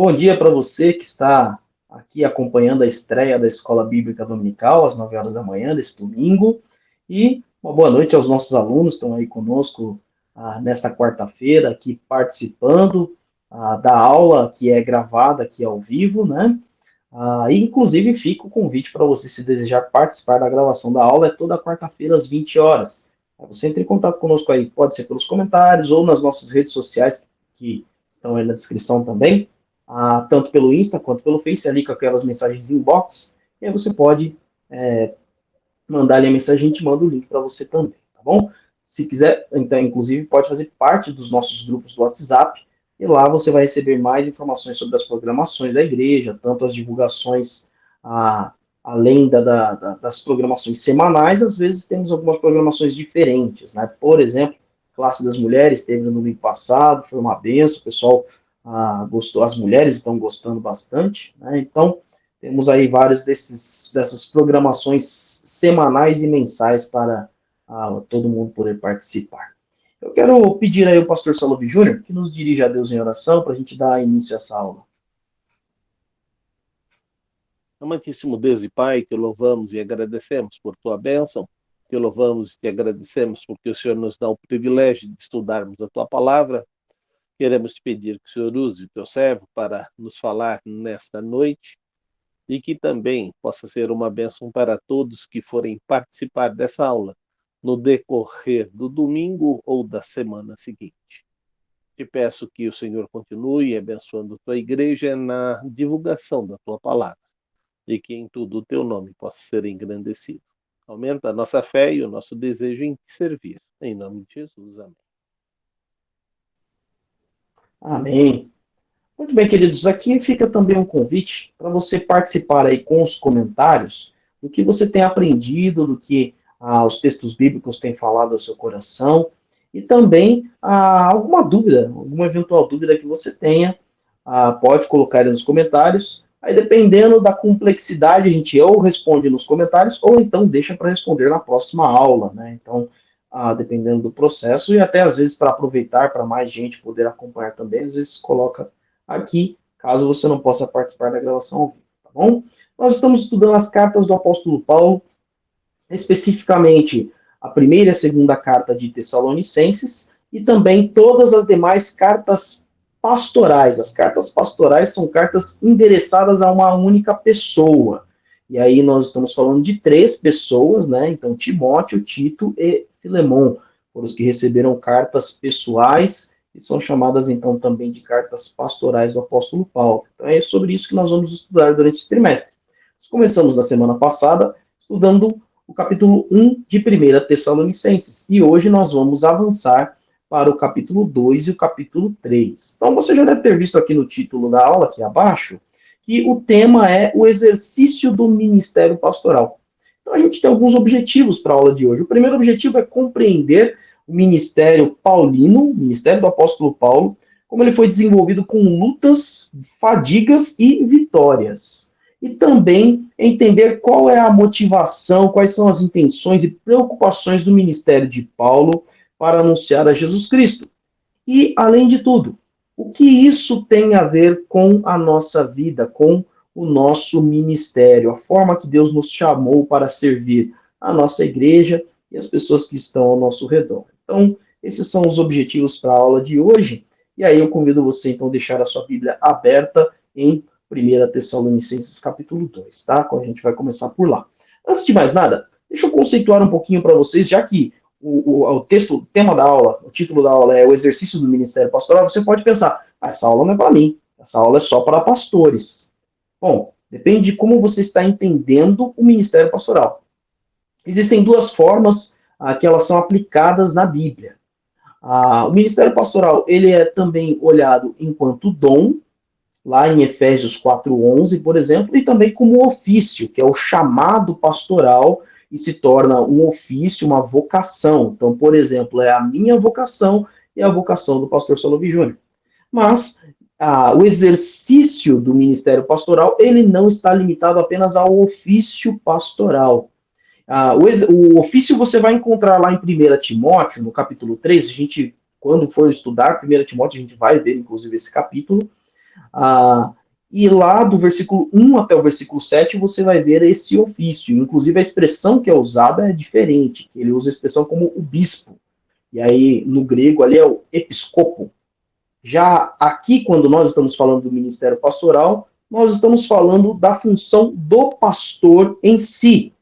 Bom dia para você que está aqui acompanhando a estreia da Escola Bíblica Dominical, às 9 horas da manhã, desse domingo. E uma boa noite aos nossos alunos que estão aí conosco nesta quarta-feira, aqui participando da aula que é gravada aqui ao vivo, né? E, inclusive, fica o convite para você, se desejar participar da gravação da aula, é toda quarta-feira às 20 horas. Você entra em contato conosco aí, pode ser pelos comentários ou nas nossas redes sociais, que estão aí na descrição também, tanto pelo Insta quanto pelo Face, ali com aquelas mensagens inbox, e aí você pode mandar ali a mensagem, a gente manda o link para você também, tá bom? Se quiser, então, inclusive, pode fazer parte dos nossos grupos do WhatsApp, e lá você vai receber mais informações sobre as programações da igreja, tanto as divulgações, além das programações semanais, às vezes temos algumas programações diferentes, né? Por exemplo, Classe das Mulheres teve no domingo passado, foi uma benção, o pessoal gostou, as mulheres estão gostando bastante, né? Então, temos aí várias dessas programações semanais e mensais para todo mundo poder participar. Eu quero pedir aí ao pastor Salove Júnior que nos dirija a Deus em oração para a gente dar início a essa aula. Amantíssimo Deus e Pai, te louvamos e agradecemos por tua bênção, te louvamos e te agradecemos porque o Senhor nos dá o privilégio de estudarmos a tua palavra. Queremos te pedir que o Senhor use o teu servo para nos falar nesta noite e que também possa ser uma bênção para todos que forem participar dessa aula no decorrer do domingo ou da semana seguinte. Te peço que o Senhor continue abençoando a tua igreja na divulgação da tua palavra e que em tudo o teu nome possa ser engrandecido. Aumenta a nossa fé e o nosso desejo em te servir. Em nome de Jesus, amém. Amém. Muito bem, queridos, aqui fica também um convite para você participar aí com os comentários do que você tem aprendido, do que os textos bíblicos têm falado ao seu coração, e também alguma dúvida, alguma eventual dúvida que você tenha, pode colocar aí nos comentários. Aí, dependendo da complexidade, a gente ou responde nos comentários, ou então deixa para responder na próxima aula, né? Então, dependendo do processo, e até às vezes para aproveitar, para mais gente poder acompanhar também, às vezes coloca aqui, caso você não possa participar da gravação ao vivo, tá bom? Nós estamos estudando as cartas do apóstolo Paulo, especificamente a primeira e a segunda carta de Tessalonicenses, e também todas as demais cartas pastorais. As cartas pastorais são cartas endereçadas a uma única pessoa. E aí nós estamos falando de 3 pessoas, né? Então, Timóteo, Tito e Filemon, foram os que receberam cartas pessoais, e são chamadas, então, também de cartas pastorais do apóstolo Paulo. Então, é sobre isso que nós vamos estudar durante esse trimestre. Nós começamos na semana passada, estudando o capítulo 1 de 1 Tessalonicenses, e hoje nós vamos avançar para o capítulo 2 e o capítulo 3. Então, você já deve ter visto aqui no título da aula, aqui abaixo, que o tema é o exercício do ministério pastoral. Então, a gente tem alguns objetivos para a aula de hoje. O primeiro objetivo é compreender o ministério paulino, o ministério do apóstolo Paulo, como ele foi desenvolvido com lutas, fadigas e vitórias. E também entender qual é a motivação, quais são as intenções e preocupações do ministério de Paulo para anunciar a Jesus Cristo. E, além de tudo, o que isso tem a ver com a nossa vida, com o nosso ministério, a forma que Deus nos chamou para servir a nossa igreja e as pessoas que estão ao nosso redor. Então, esses são os objetivos para a aula de hoje. E aí eu convido você, então, a deixar a sua Bíblia aberta em 1 Tessalonicenses capítulo 2, tá? A gente vai começar por lá. Antes de mais nada, deixa eu conceituar um pouquinho para vocês, já que o texto, o tema da aula, o título da aula é o exercício do ministério pastoral, você pode pensar, essa aula não é para mim, essa aula é só para pastores. Bom, depende de como você está entendendo o ministério pastoral. Existem 2 formas que elas são aplicadas na Bíblia. O ministério pastoral, ele é também olhado enquanto dom, lá em Efésios 4:11, por exemplo, e também como ofício, que é o chamado pastoral, e se torna um ofício, uma vocação. Então, por exemplo, é a minha vocação e a vocação do pastor Salove Júnior. Mas o exercício do ministério pastoral, ele não está limitado apenas ao ofício pastoral. O ofício você vai encontrar lá em 1 Timóteo, no capítulo 3, a gente, quando for estudar 1 Timóteo, a gente vai ver, inclusive, esse capítulo. E lá do versículo 1 até o versículo 7 você vai ver esse ofício. Inclusive a expressão que é usada é diferente. Ele usa a expressão como o bispo. E aí no grego ali é o episcopo. Já aqui, quando nós estamos falando do ministério pastoral, nós estamos falando da função do pastor em si.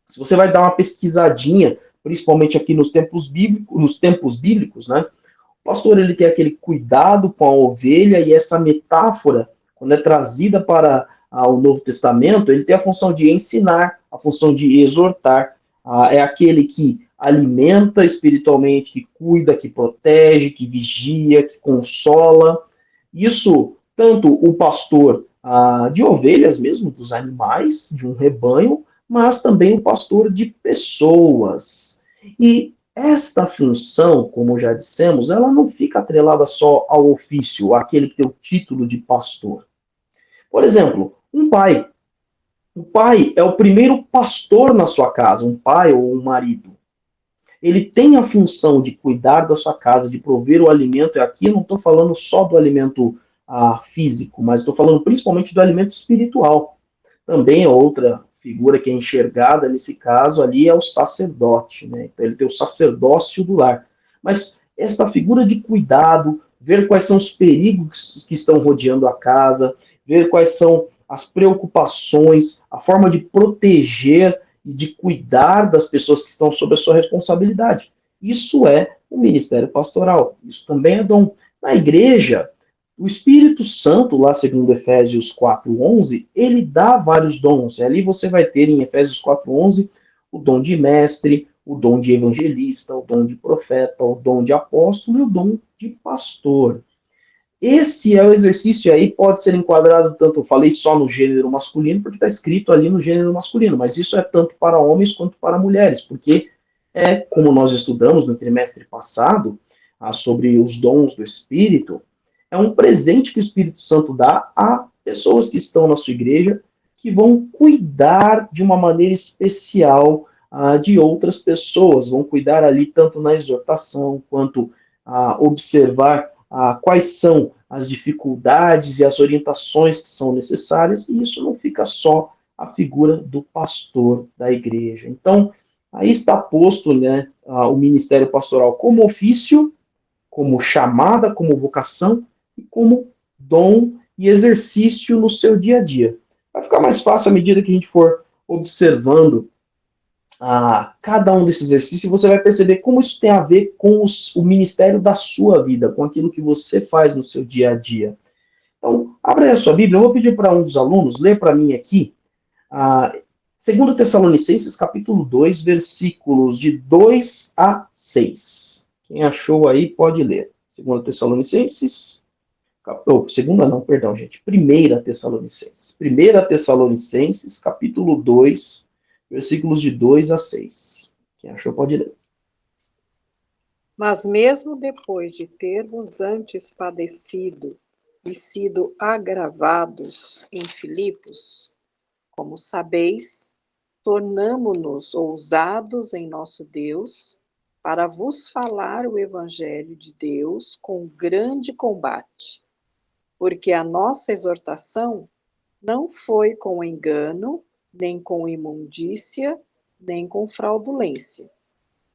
Se você vai dar uma pesquisadinha, principalmente aqui nos tempos bíblicos, né? O pastor ele tem aquele cuidado com a ovelha e essa metáfora, quando é trazida para o Novo Testamento, ele tem a função de ensinar, a função de exortar. É aquele que alimenta espiritualmente, que cuida, que protege, que vigia, que consola. Isso, tanto o pastor de ovelhas mesmo, dos animais, de um rebanho, mas também o pastor de pessoas. E esta função, como já dissemos, ela não fica atrelada só ao ofício, àquele que tem o título de pastor. Por exemplo, um pai. O pai é o primeiro pastor na sua casa, um pai ou um marido. Ele tem a função de cuidar da sua casa, de prover o alimento, e aqui eu não estou falando só do alimento físico, mas estou falando principalmente do alimento espiritual. Também é outra figura que é enxergada nesse caso ali é o sacerdote, né? Então ele tem o sacerdócio do lar. Mas essa figura de cuidado, ver quais são os perigos que estão rodeando a casa, ver quais são as preocupações, a forma de proteger e de cuidar das pessoas que estão sob a sua responsabilidade. Isso é o ministério pastoral. Isso também é dom. Na igreja, o Espírito Santo, lá segundo Efésios 4:11, ele dá vários dons. Ali você vai ter em Efésios 4:11 o dom de mestre, o dom de evangelista, o dom de profeta, o dom de apóstolo e o dom de pastor. Esse é o exercício aí, pode ser enquadrado tanto, eu falei só no gênero masculino, porque está escrito ali no gênero masculino, mas isso é tanto para homens quanto para mulheres, porque como nós estudamos no trimestre passado, sobre os dons do Espírito, é um presente que o Espírito Santo dá a pessoas que estão na sua igreja, que vão cuidar de uma maneira especial de outras pessoas, vão cuidar ali tanto na exortação, quanto observar quais são as dificuldades e as orientações que são necessárias, e isso não fica só a figura do pastor da igreja. Então, aí está posto, né, o ministério pastoral como ofício, como chamada, como vocação, e como dom e exercício no seu dia a dia. Vai ficar mais fácil à medida que a gente for observando cada um desses exercícios, você vai perceber como isso tem a ver com o ministério da sua vida, com aquilo que você faz no seu dia a dia. Então, abra aí a sua Bíblia, eu vou pedir para um dos alunos ler para mim aqui, 2 Tessalonicenses, capítulo 2, versículos de 2 a 6. Quem achou aí, pode ler. 2 Tessalonicenses, segunda não, perdão, gente. 1 Tessalonicenses. 1 Tessalonicenses, capítulo 2, versículos de 2 a 6. Quem achou pode ler. Mas mesmo depois de termos antes padecido e sido agravados em Filipos, como sabeis, tornamo-nos ousados em nosso Deus para vos falar o Evangelho de Deus com grande combate, porque a nossa exortação não foi com engano, nem com imundícia, nem com fraudulência,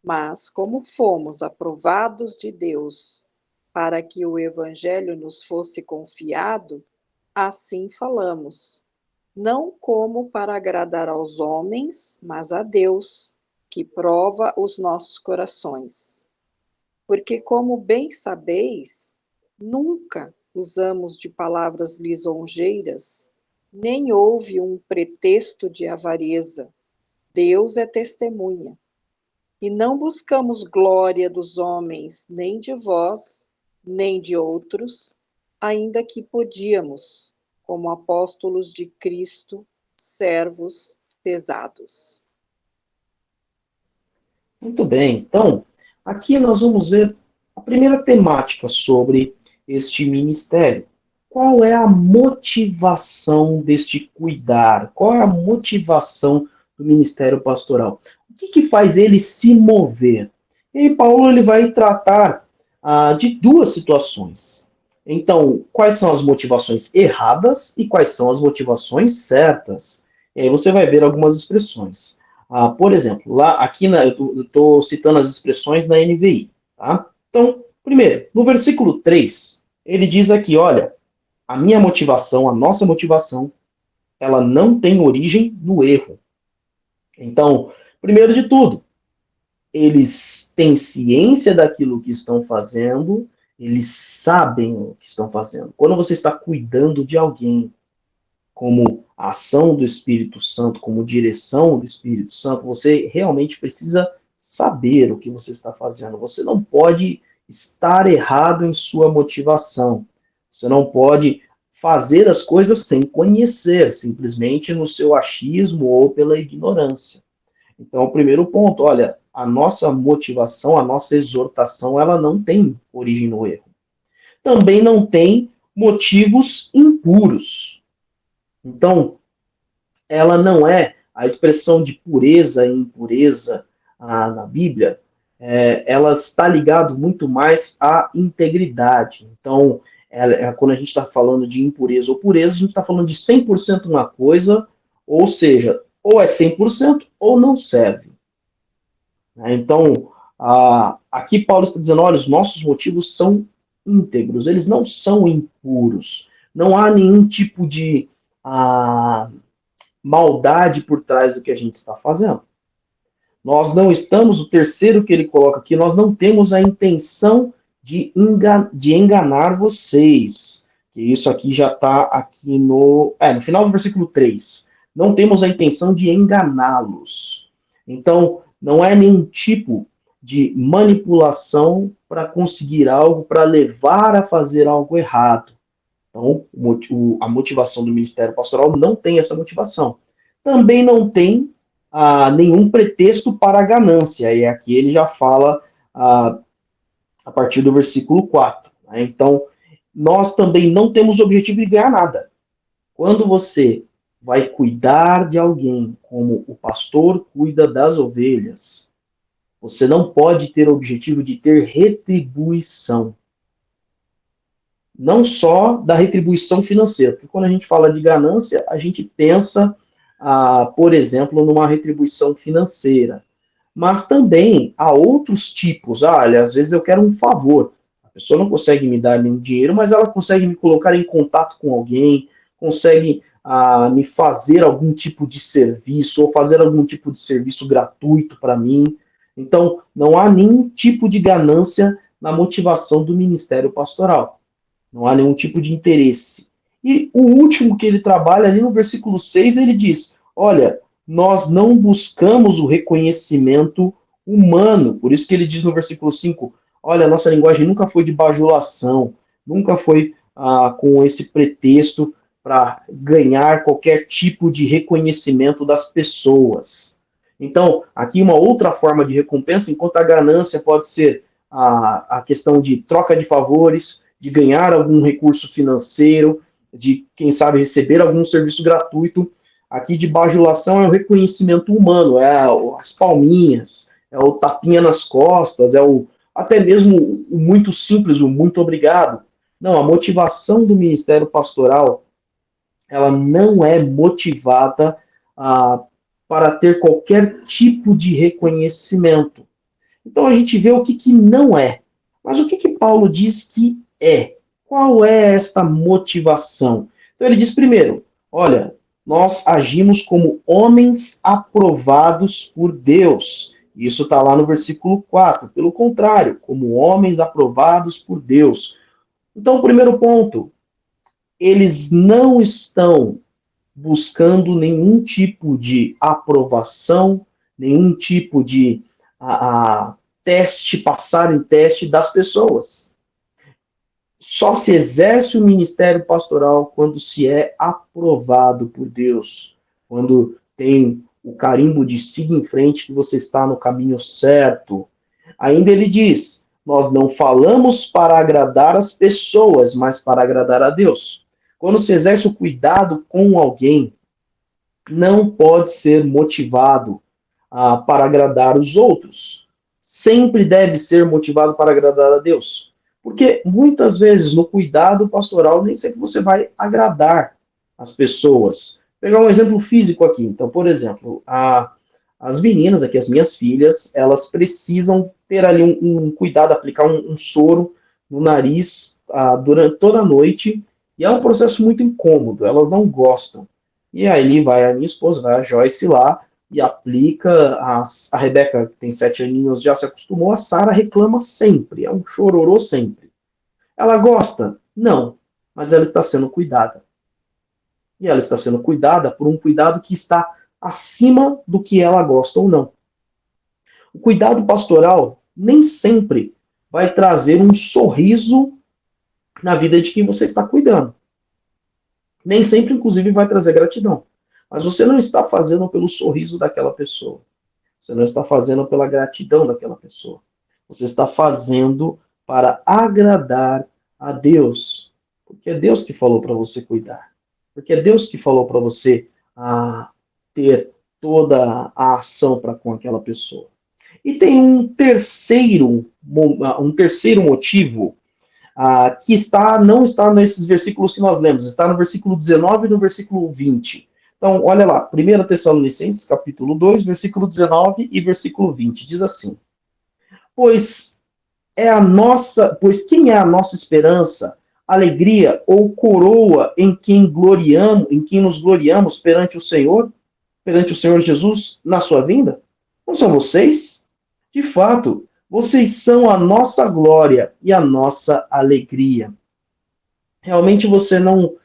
mas como fomos aprovados de Deus para que o Evangelho nos fosse confiado, assim falamos, não como para agradar aos homens, mas a Deus, que prova os nossos corações. Porque, como bem sabeis, nunca usamos de palavras lisonjeiras, nem houve um pretexto de avareza. Deus é testemunha. E não buscamos glória dos homens, nem de vós, nem de outros, ainda que podíamos, como apóstolos de Cristo, servos pesados. Muito bem, então, aqui nós vamos ver a primeira temática sobre este ministério. Qual é a motivação deste cuidar? Qual é a motivação do ministério pastoral? O que faz ele se mover? E aí Paulo ele vai tratar de duas situações. Então, quais são as motivações erradas e quais são as motivações certas? E aí você vai ver algumas expressões. Por exemplo, eu estou citando as expressões da NVI, tá? Então, primeiro, no versículo 3, ele diz aqui, olha, a minha motivação, a nossa motivação, ela não tem origem no erro. Então, primeiro de tudo, eles têm ciência daquilo que estão fazendo, eles sabem o que estão fazendo. Quando você está cuidando de alguém, como ação do Espírito Santo, como direção do Espírito Santo, você realmente precisa saber o que você está fazendo. Você não pode estar errado em sua motivação. Você não pode fazer as coisas sem conhecer, simplesmente no seu achismo ou pela ignorância. Então, o primeiro ponto, olha, a nossa motivação, a nossa exortação, ela não tem origem no erro. Também não tem motivos impuros. Então, ela não é a expressão de pureza e impureza na Bíblia, ela está ligado muito mais à integridade. Então, quando a gente está falando de impureza ou pureza, a gente está falando de 100% uma coisa, ou seja, ou é 100% ou não serve. Então, aqui Paulo está dizendo, olha, os nossos motivos são íntegros, eles não são impuros. Não há nenhum tipo de maldade por trás do que a gente está fazendo. Nós não estamos, o terceiro que ele coloca aqui, nós não temos a intenção de enganar vocês. Isso aqui já está aqui no final do versículo 3. Não temos a intenção de enganá-los. Então, não é nenhum tipo de manipulação para conseguir algo, para levar a fazer algo errado. Então, a motivação do ministério pastoral não tem essa motivação. Também não tem nenhum pretexto para a ganância. E aqui ele já fala a partir do versículo 4. Né? Então, nós também não temos o objetivo de ganhar nada. Quando você vai cuidar de alguém como o pastor cuida das ovelhas, você não pode ter o objetivo de ter retribuição. Não só da retribuição financeira, porque quando a gente fala de ganância, a gente pensa, por exemplo, numa retribuição financeira. Mas também há outros tipos. Olha, às vezes eu quero um favor. A pessoa não consegue me dar nenhum dinheiro, mas ela consegue me colocar em contato com alguém, consegue me fazer algum tipo de serviço, ou fazer algum tipo de serviço gratuito para mim. Então, não há nenhum tipo de ganância na motivação do ministério pastoral. Não há nenhum tipo de interesse. E o último que ele trabalha ali no versículo 6, ele diz, olha, nós não buscamos o reconhecimento humano. Por isso que ele diz no versículo 5, olha, a nossa linguagem nunca foi de bajulação, nunca foi com esse pretexto para ganhar qualquer tipo de reconhecimento das pessoas. Então, aqui uma outra forma de recompensa, enquanto a ganância pode ser a questão de troca de favores, de ganhar algum recurso financeiro, de, quem sabe, receber algum serviço gratuito. Aqui de bajulação é o reconhecimento humano, é as palminhas, é o tapinha nas costas, até mesmo o muito simples, o muito obrigado. Não, a motivação do ministério pastoral, ela não é motivada para ter qualquer tipo de reconhecimento. Então a gente vê o que não é. Mas o que Paulo diz que é? Qual é esta motivação? Então ele diz primeiro, olha, nós agimos como homens aprovados por Deus. Isso está lá no versículo 4. Pelo contrário, como homens aprovados por Deus. Então, o primeiro ponto, eles não estão buscando nenhum tipo de aprovação, nenhum tipo de teste, passar em teste das pessoas. Só se exerce o ministério pastoral quando se é aprovado por Deus, quando tem o carimbo de siga em frente que você está no caminho certo. Ainda ele diz, nós não falamos para agradar as pessoas, mas para agradar a Deus. Quando se exerce o cuidado com alguém, não pode ser motivado para agradar os outros. Sempre deve ser motivado para agradar a Deus. Porque muitas vezes no cuidado pastoral nem sempre você vai agradar as pessoas. Vou pegar um exemplo físico aqui. Então, por exemplo, as meninas aqui, as minhas filhas, elas precisam ter ali um cuidado, aplicar um soro no nariz durante toda a noite. E é um processo muito incômodo, elas não gostam. E aí vai a minha esposa, vai a Joyce lá e aplica. A Rebeca, que tem 7 aninhos, já se acostumou. A Sara reclama sempre, é um chororô sempre. Ela gosta? Não, mas ela está sendo cuidada. E ela está sendo cuidada por um cuidado que está acima do que ela gosta ou não. O cuidado pastoral nem sempre vai trazer um sorriso na vida de quem você está cuidando. Nem sempre, inclusive, vai trazer gratidão. Mas você não está fazendo pelo sorriso daquela pessoa. Você não está fazendo pela gratidão daquela pessoa. Você está fazendo para agradar a Deus. Porque é Deus que falou para você cuidar. Porque é Deus que falou para você ter toda a ação para com aquela pessoa. E tem um terceiro motivo que não está nesses versículos que nós lemos, está no versículo 19 e no versículo 20. Então, olha lá, 1 Tessalonicenses, capítulo 2, versículo 19 e versículo 20, diz assim: Pois quem é a nossa esperança, alegria ou coroa em quem nos gloriamos perante o Senhor Jesus na sua vinda? Não são vocês? De fato, vocês são a nossa glória e a nossa alegria. Realmente você não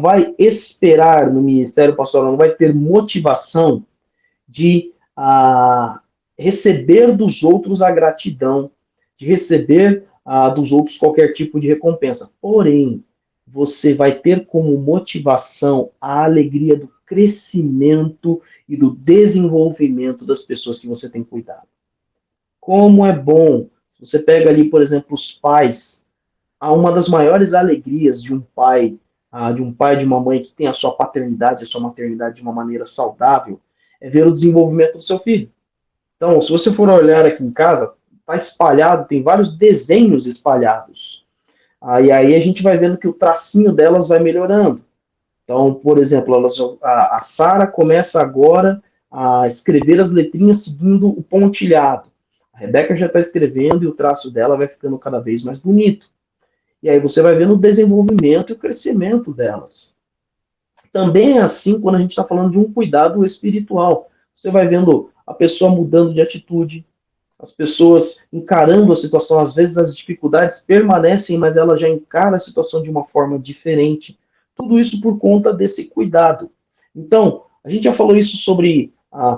vai esperar no ministério pastoral, não vai ter motivação de receber dos outros a gratidão, de receber dos outros qualquer tipo de recompensa. Porém, você vai ter como motivação a alegria do crescimento e do desenvolvimento das pessoas que você tem cuidado. Como é bom, você pega ali, por exemplo, os pais, uma das maiores alegrias de um pai, de uma mãe que tem a sua paternidade, a sua maternidade de uma maneira saudável, é ver o desenvolvimento do seu filho. Então, se você for olhar aqui em casa, está espalhado, tem vários desenhos espalhados. E aí a gente vai vendo que o tracinho delas vai melhorando. Então, por exemplo, a Sara começa agora a escrever as letrinhas seguindo o pontilhado. A Rebeca já está escrevendo e o traço dela vai ficando cada vez mais bonito. E aí você vai vendo o desenvolvimento e o crescimento delas. Também é assim quando a gente está falando de um cuidado espiritual. Você vai vendo a pessoa mudando de atitude, as pessoas encarando a situação. Às vezes as dificuldades permanecem, mas ela já encara a situação de uma forma diferente. Tudo isso por conta desse cuidado. Então, a gente já falou isso sobre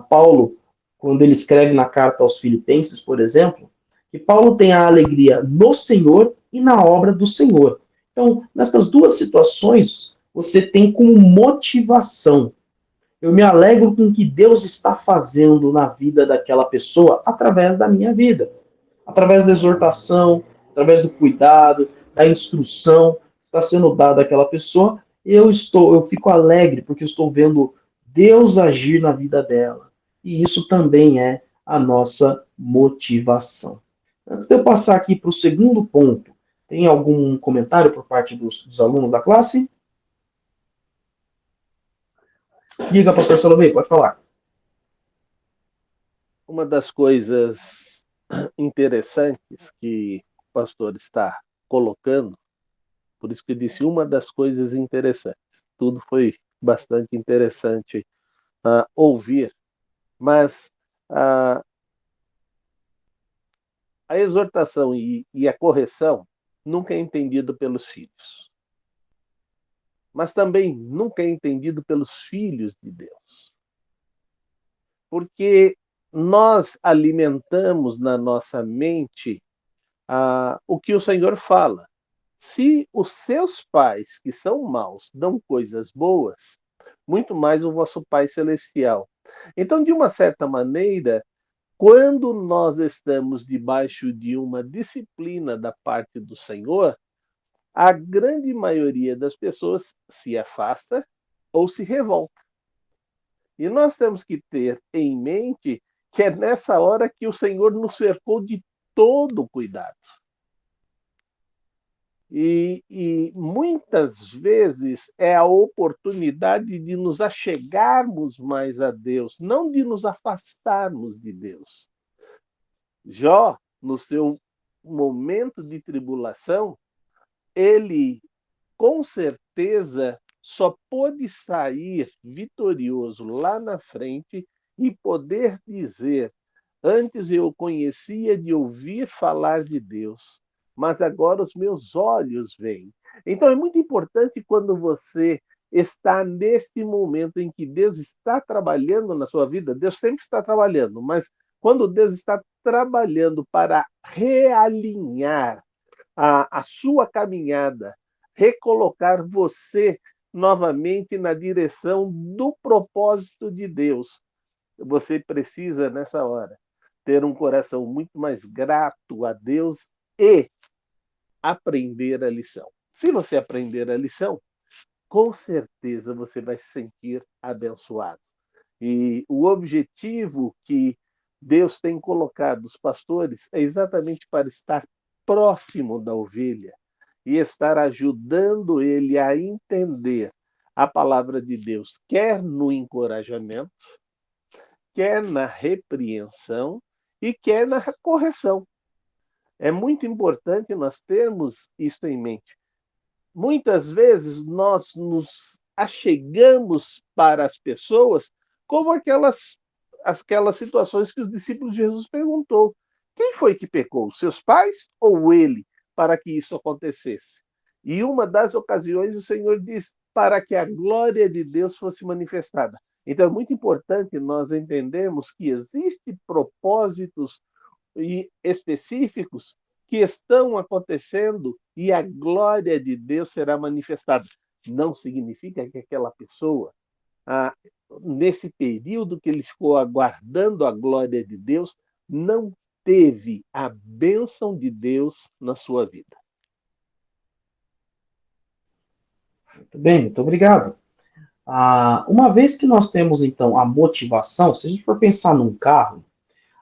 Paulo, quando ele escreve na carta aos Filipenses, por exemplo, que Paulo tem a alegria no Senhor e na obra do Senhor. Então, nessas duas situações, você tem como motivação. Eu me alegro com o que Deus está fazendo na vida daquela pessoa através da minha vida. Através da exortação, através do cuidado, da instrução que está sendo dada àquela pessoa, eu fico alegre porque estou vendo Deus agir na vida dela. E isso também é a nossa motivação. Antes de eu passar aqui para o segundo ponto, tem algum comentário por parte dos alunos da classe? Diga, pastor Salomé, pode falar. Uma das coisas interessantes que o pastor está colocando, por isso que eu disse uma das coisas interessantes. Tudo foi bastante interessante ouvir, mas a exortação e a correção nunca é entendido pelos filhos, mas também nunca é entendido pelos filhos de Deus. Porque nós alimentamos na nossa mente o que o Senhor fala. Se os seus pais, que são maus, dão coisas boas, muito mais o vosso Pai Celestial. Então, de uma certa maneira, quando nós estamos debaixo de uma disciplina da parte do Senhor, a grande maioria das pessoas se afasta ou se revolta. E nós temos que ter em mente que é nessa hora que o Senhor nos cercou de todo cuidado. E muitas vezes é a oportunidade de nos achegarmos mais a Deus, não de nos afastarmos de Deus. Jó, no seu momento de tribulação, ele com certeza só pôde sair vitorioso lá na frente e poder dizer: antes eu conhecia de ouvir falar de Deus, mas agora os meus olhos veem. Então é muito importante quando você está neste momento em que Deus está trabalhando na sua vida. Deus sempre está trabalhando, mas quando Deus está trabalhando para realinhar a sua caminhada, recolocar você novamente na direção do propósito de Deus, você precisa, nessa hora, ter um coração muito mais grato a Deus e aprender a lição. Se você aprender a lição, com certeza você vai se sentir abençoado. E o objetivo que Deus tem colocado os pastores é exatamente para estar próximo da ovelha e estar ajudando ele a entender a palavra de Deus, quer no encorajamento, quer na repreensão e quer na correção. É muito importante nós termos isso em mente. Muitas vezes nós nos achegamos para as pessoas como aquelas situações que os discípulos de Jesus perguntou: quem foi que pecou, seus pais ou ele, para que isso acontecesse? E uma das ocasiões o Senhor diz: para que a glória de Deus fosse manifestada. Então é muito importante nós entendermos que existem propósitos específicos que estão acontecendo e a glória de Deus será manifestada. Não significa que aquela pessoa, nesse período que ele ficou aguardando a glória de Deus, não teve a bênção de Deus na sua vida. Muito bem, muito obrigado. Uma vez que nós temos, então, a motivação, se a gente for pensar num carro,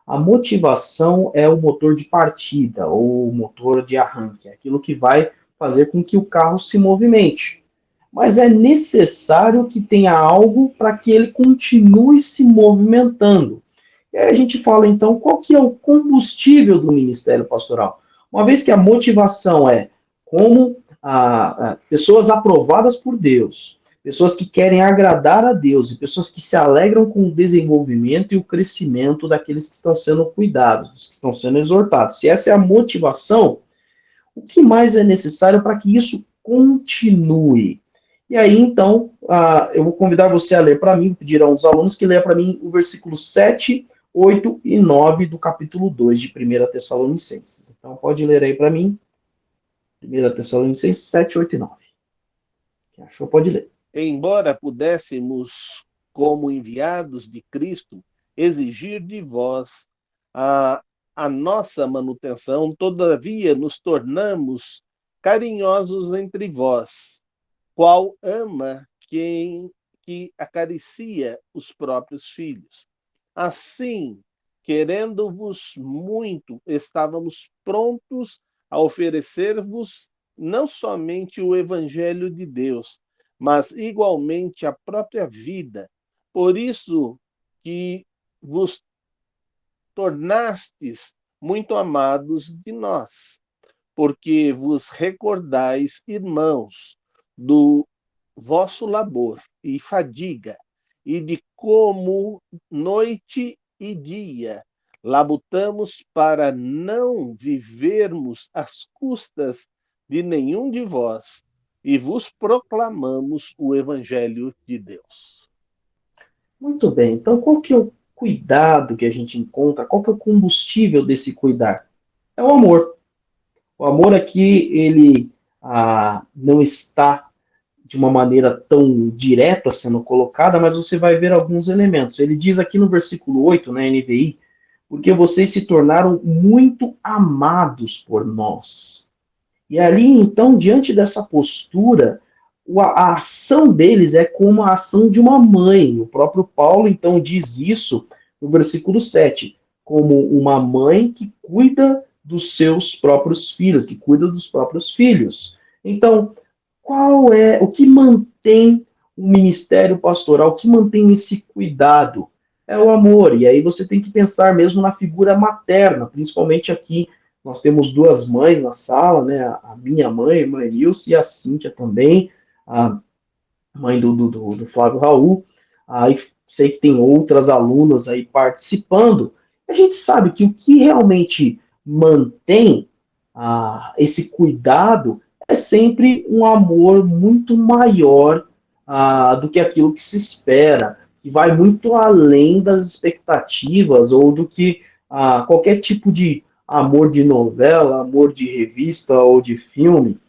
a motivação é o motor de partida, ou o motor de arranque, é aquilo que vai fazer com que o carro se movimente. Mas é necessário que tenha algo para que ele continue se movimentando. E aí a gente fala, então, qual que é o combustível do ministério pastoral? Uma vez que a motivação é como pessoas aprovadas por Deus, pessoas que querem agradar a Deus e pessoas que se alegram com o desenvolvimento e o crescimento daqueles que estão sendo cuidados, que estão sendo exortados. Se essa é a motivação, o que mais é necessário para que isso continue? E aí, então, eu vou convidar você a ler para mim, pedir a um dos alunos que leia para mim o versículo 7, 8 e 9 do capítulo 2 de 1 Tessalonicenses. Então, pode ler aí para mim, 1 Tessalonicenses 7, 8 e 9. Quem achou, pode ler. Embora pudéssemos, como enviados de Cristo, exigir de vós a nossa manutenção, todavia nos tornamos carinhosos entre vós, qual ama quem que acaricia os próprios filhos. Assim, querendo-vos muito, estávamos prontos a oferecer-vos não somente o Evangelho de Deus, mas igualmente a própria vida. Por isso que vos tornastes muito amados de nós, porque vos recordais, irmãos, do vosso labor e fadiga, e de como noite e dia labutamos para não vivermos às custas de nenhum de vós, e vos proclamamos o Evangelho de Deus. Muito bem, então qual que é o cuidado que a gente encontra, qual que é o combustível desse cuidar? É o amor. O amor aqui, ele não está de uma maneira tão direta sendo colocada, mas você vai ver alguns elementos. Ele diz aqui no versículo 8, na NVI, porque vocês se tornaram muito amados por nós. E ali, então, diante dessa postura, a ação deles é como a ação de uma mãe. O próprio Paulo, então, diz isso no versículo 7, como uma mãe que cuida dos seus próprios filhos, que cuida dos próprios filhos. Então, qual é o que mantém o ministério pastoral, o que mantém esse cuidado? É o amor. E aí você tem que pensar mesmo na figura materna, principalmente aqui. Nós temos duas mães na sala, né? A minha mãe, a irmã Nilce, e a Cíntia também, a mãe do Flávio Raul. Aí sei que tem outras alunas aí participando. A gente sabe que o que realmente mantém esse cuidado é sempre um amor muito maior do que aquilo que se espera, que vai muito além das expectativas ou do que qualquer tipo de amor de novela, amor de revista ou de filme.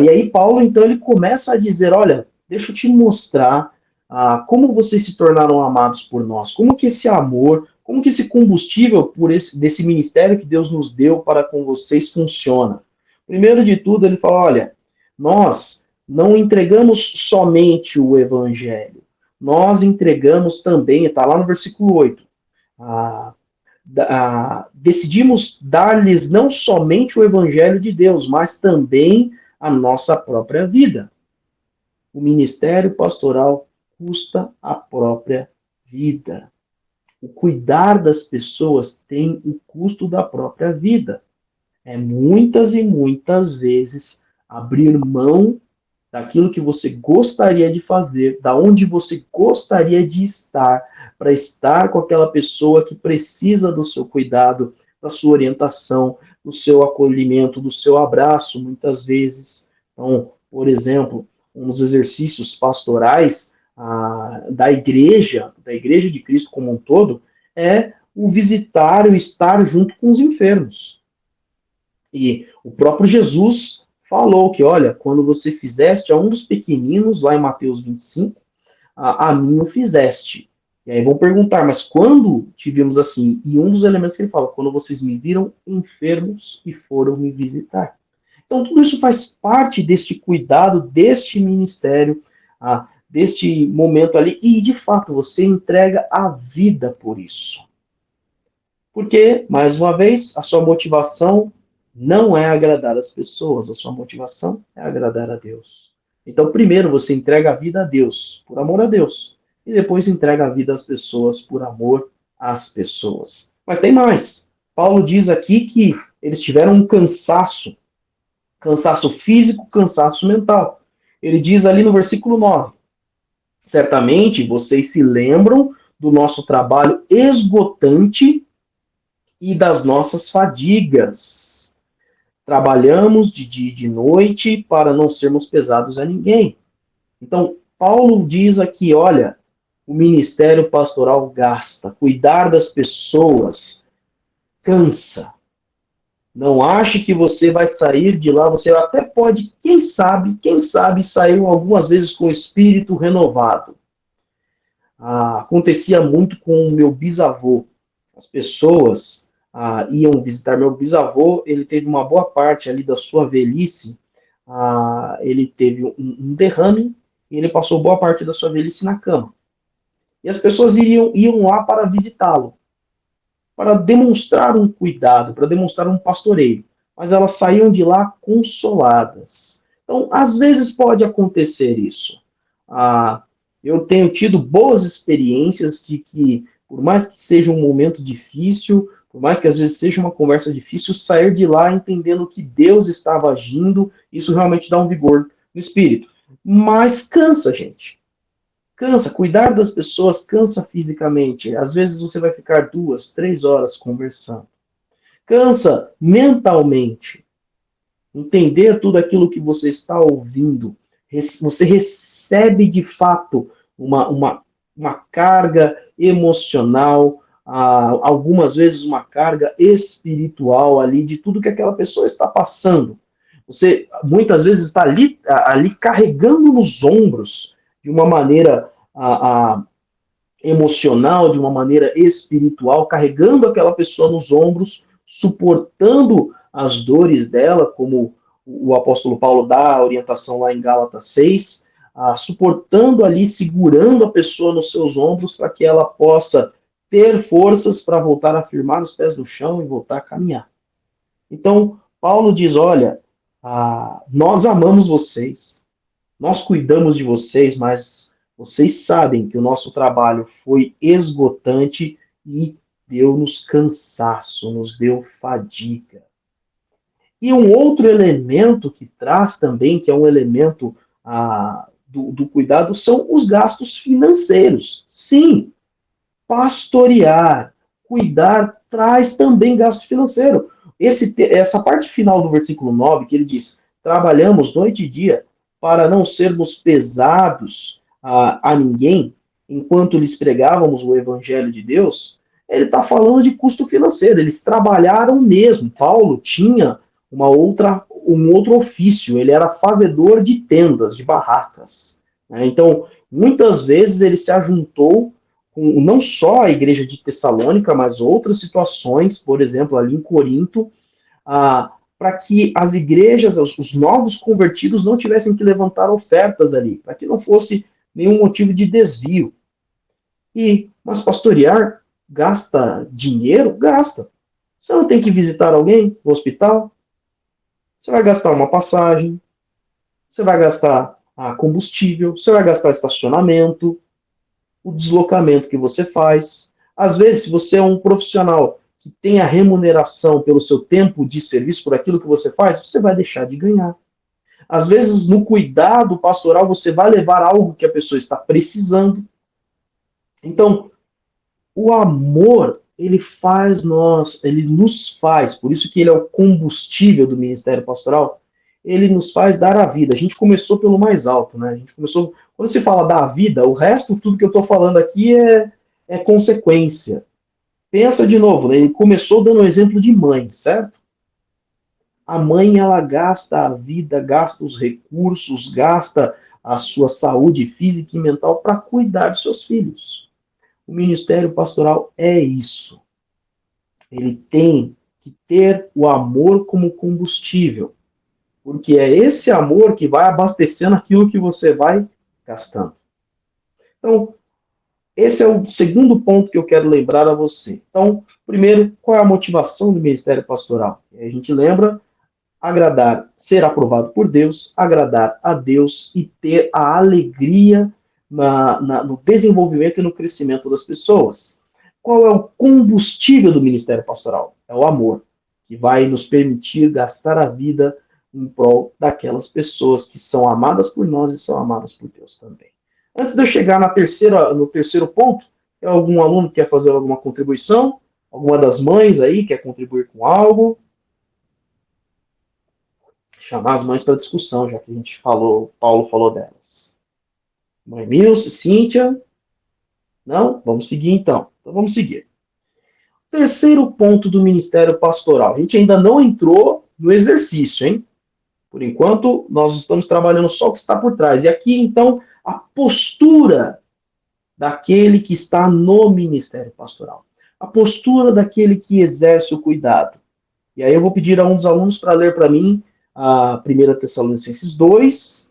E aí Paulo, então, ele começa a dizer, olha, deixa eu te mostrar como vocês se tornaram amados por nós, como que esse amor, como que esse combustível desse ministério que Deus nos deu para com vocês funciona. Primeiro de tudo, ele fala, olha, nós não entregamos somente o evangelho, nós entregamos também, está lá no versículo 8, decidimos dar-lhes não somente o evangelho de Deus, mas também a nossa própria vida. O ministério pastoral custa a própria vida. O cuidar das pessoas tem o custo da própria vida. É muitas e muitas vezes abrir mão daquilo que você gostaria de fazer, da onde você gostaria de estar, para estar com aquela pessoa que precisa do seu cuidado, da sua orientação, do seu acolhimento, do seu abraço, muitas vezes. Então, por exemplo, um dos exercícios pastorais da igreja de Cristo como um todo, é o visitar, o estar junto com os enfermos. E o próprio Jesus falou que, olha, quando você fizeste a um dos pequeninos, lá em Mateus 25, a mim o fizeste. E aí vão perguntar, mas quando te vimos assim? E um dos elementos que ele fala, quando vocês me viram enfermos e foram me visitar. Então, tudo isso faz parte deste cuidado, deste ministério, deste momento ali, e de fato você entrega a vida por isso. Porque, mais uma vez, a sua motivação não é agradar as pessoas, a sua motivação é agradar a Deus. Então, primeiro você entrega a vida a Deus, por amor a Deus, e depois entrega a vida às pessoas, por amor às pessoas. Mas tem mais. Paulo diz aqui que eles tiveram um cansaço físico, cansaço mental. Ele diz ali no versículo 9, certamente vocês se lembram do nosso trabalho esgotante e das nossas fadigas. Trabalhamos de dia e de noite para não sermos pesados a ninguém. Então, Paulo diz aqui, olha, o ministério pastoral gasta, cuidar das pessoas cansa. Não ache que você vai sair de lá, você até pode, quem sabe, sair algumas vezes com o espírito renovado. Acontecia muito com o meu bisavô. As pessoas iam visitar meu bisavô, ele teve uma boa parte ali da sua velhice, ele teve um derrame, e ele passou boa parte da sua velhice na cama. E as pessoas iam lá para visitá-lo, para demonstrar um cuidado, para demonstrar um pastoreio. Mas elas saíam de lá consoladas. Então, às vezes pode acontecer isso. Eu tenho tido boas experiências de que, por mais que seja um momento difícil, por mais que às vezes seja uma conversa difícil, sair de lá entendendo que Deus estava agindo, isso realmente dá um vigor no espírito. Mas cansa, gente. Cansa, cuidar das pessoas cansa fisicamente. Às vezes você vai ficar 2, 3 horas conversando. Cansa mentalmente. Entender tudo aquilo que você está ouvindo. Você recebe de fato uma carga emocional, algumas vezes uma carga espiritual ali de tudo que aquela pessoa está passando. Você muitas vezes está ali carregando nos ombros de uma maneira emocional, de uma maneira espiritual, carregando aquela pessoa nos ombros, suportando as dores dela, como o apóstolo Paulo dá a orientação lá em Gálatas 6, suportando ali, segurando a pessoa nos seus ombros para que ela possa ter forças para voltar a firmar os pés no chão e voltar a caminhar. Então, Paulo diz, olha, nós amamos vocês, nós cuidamos de vocês, mas vocês sabem que o nosso trabalho foi esgotante e deu-nos cansaço, nos deu fadiga. E um outro elemento que traz também, que é um elemento do cuidado, são os gastos financeiros. Sim, pastorear, cuidar, traz também gasto financeiro. Essa parte final do versículo 9, que ele diz: trabalhamos noite e dia para não sermos pesados a ninguém, enquanto lhes pregávamos o evangelho de Deus, ele está falando de custo financeiro. Eles trabalharam mesmo. Paulo tinha um outro ofício, ele era fazedor de tendas, de barracas. Né? Então, muitas vezes ele se ajuntou com não só a igreja de Tessalônica, mas outras situações, por exemplo, ali em Corinto, para que as igrejas, os novos convertidos, não tivessem que levantar ofertas ali, para que não fosse nenhum motivo de desvio. Mas pastorear gasta dinheiro? Gasta. Você não tem que visitar alguém no hospital? Você vai gastar uma passagem, você vai gastar combustível, você vai gastar estacionamento, o deslocamento que você faz. Às vezes, se você é um profissional que tem a remuneração pelo seu tempo de serviço, por aquilo que você faz, você vai deixar de ganhar. Às vezes, no cuidado pastoral, você vai levar algo que a pessoa está precisando. Então, o amor, ele nos faz, por isso que ele é o combustível do ministério pastoral, ele nos faz dar a vida. A gente começou pelo mais alto, né? A gente começou, quando se fala da vida, o resto, tudo que eu estou falando aqui é consequência. Pensa de novo, né? Ele começou dando um exemplo de mãe, certo? A mãe, ela gasta a vida, gasta os recursos, gasta a sua saúde física e mental para cuidar de seus filhos. O ministério pastoral é isso. Ele tem que ter o amor como combustível, porque é esse amor que vai abastecendo aquilo que você vai gastando. Então, esse é o segundo ponto que eu quero lembrar a você. Então, primeiro, qual é a motivação do ministério pastoral? A gente lembra agradar, ser aprovado por Deus, agradar a Deus e ter a alegria no desenvolvimento e no crescimento das pessoas. Qual é o combustível do ministério pastoral? É o amor, que vai nos permitir gastar a vida em prol daquelas pessoas que são amadas por nós e são amadas por Deus também. Antes de eu chegar no terceiro ponto, tem algum aluno que quer fazer alguma contribuição? Alguma das mães aí quer contribuir com algo? Chamar as mães para discussão, já que a gente falou, Paulo falou delas. Mãe Nilce, Cíntia? Não? Vamos seguir então. Então vamos seguir. Terceiro ponto do ministério pastoral. A gente ainda não entrou no exercício, hein? Por enquanto, nós estamos trabalhando só o que está por trás. E aqui, então, a postura daquele que está no ministério pastoral. A postura daquele que exerce o cuidado. E aí eu vou pedir a um dos alunos para ler para mim a 1 Tessalonicenses 2,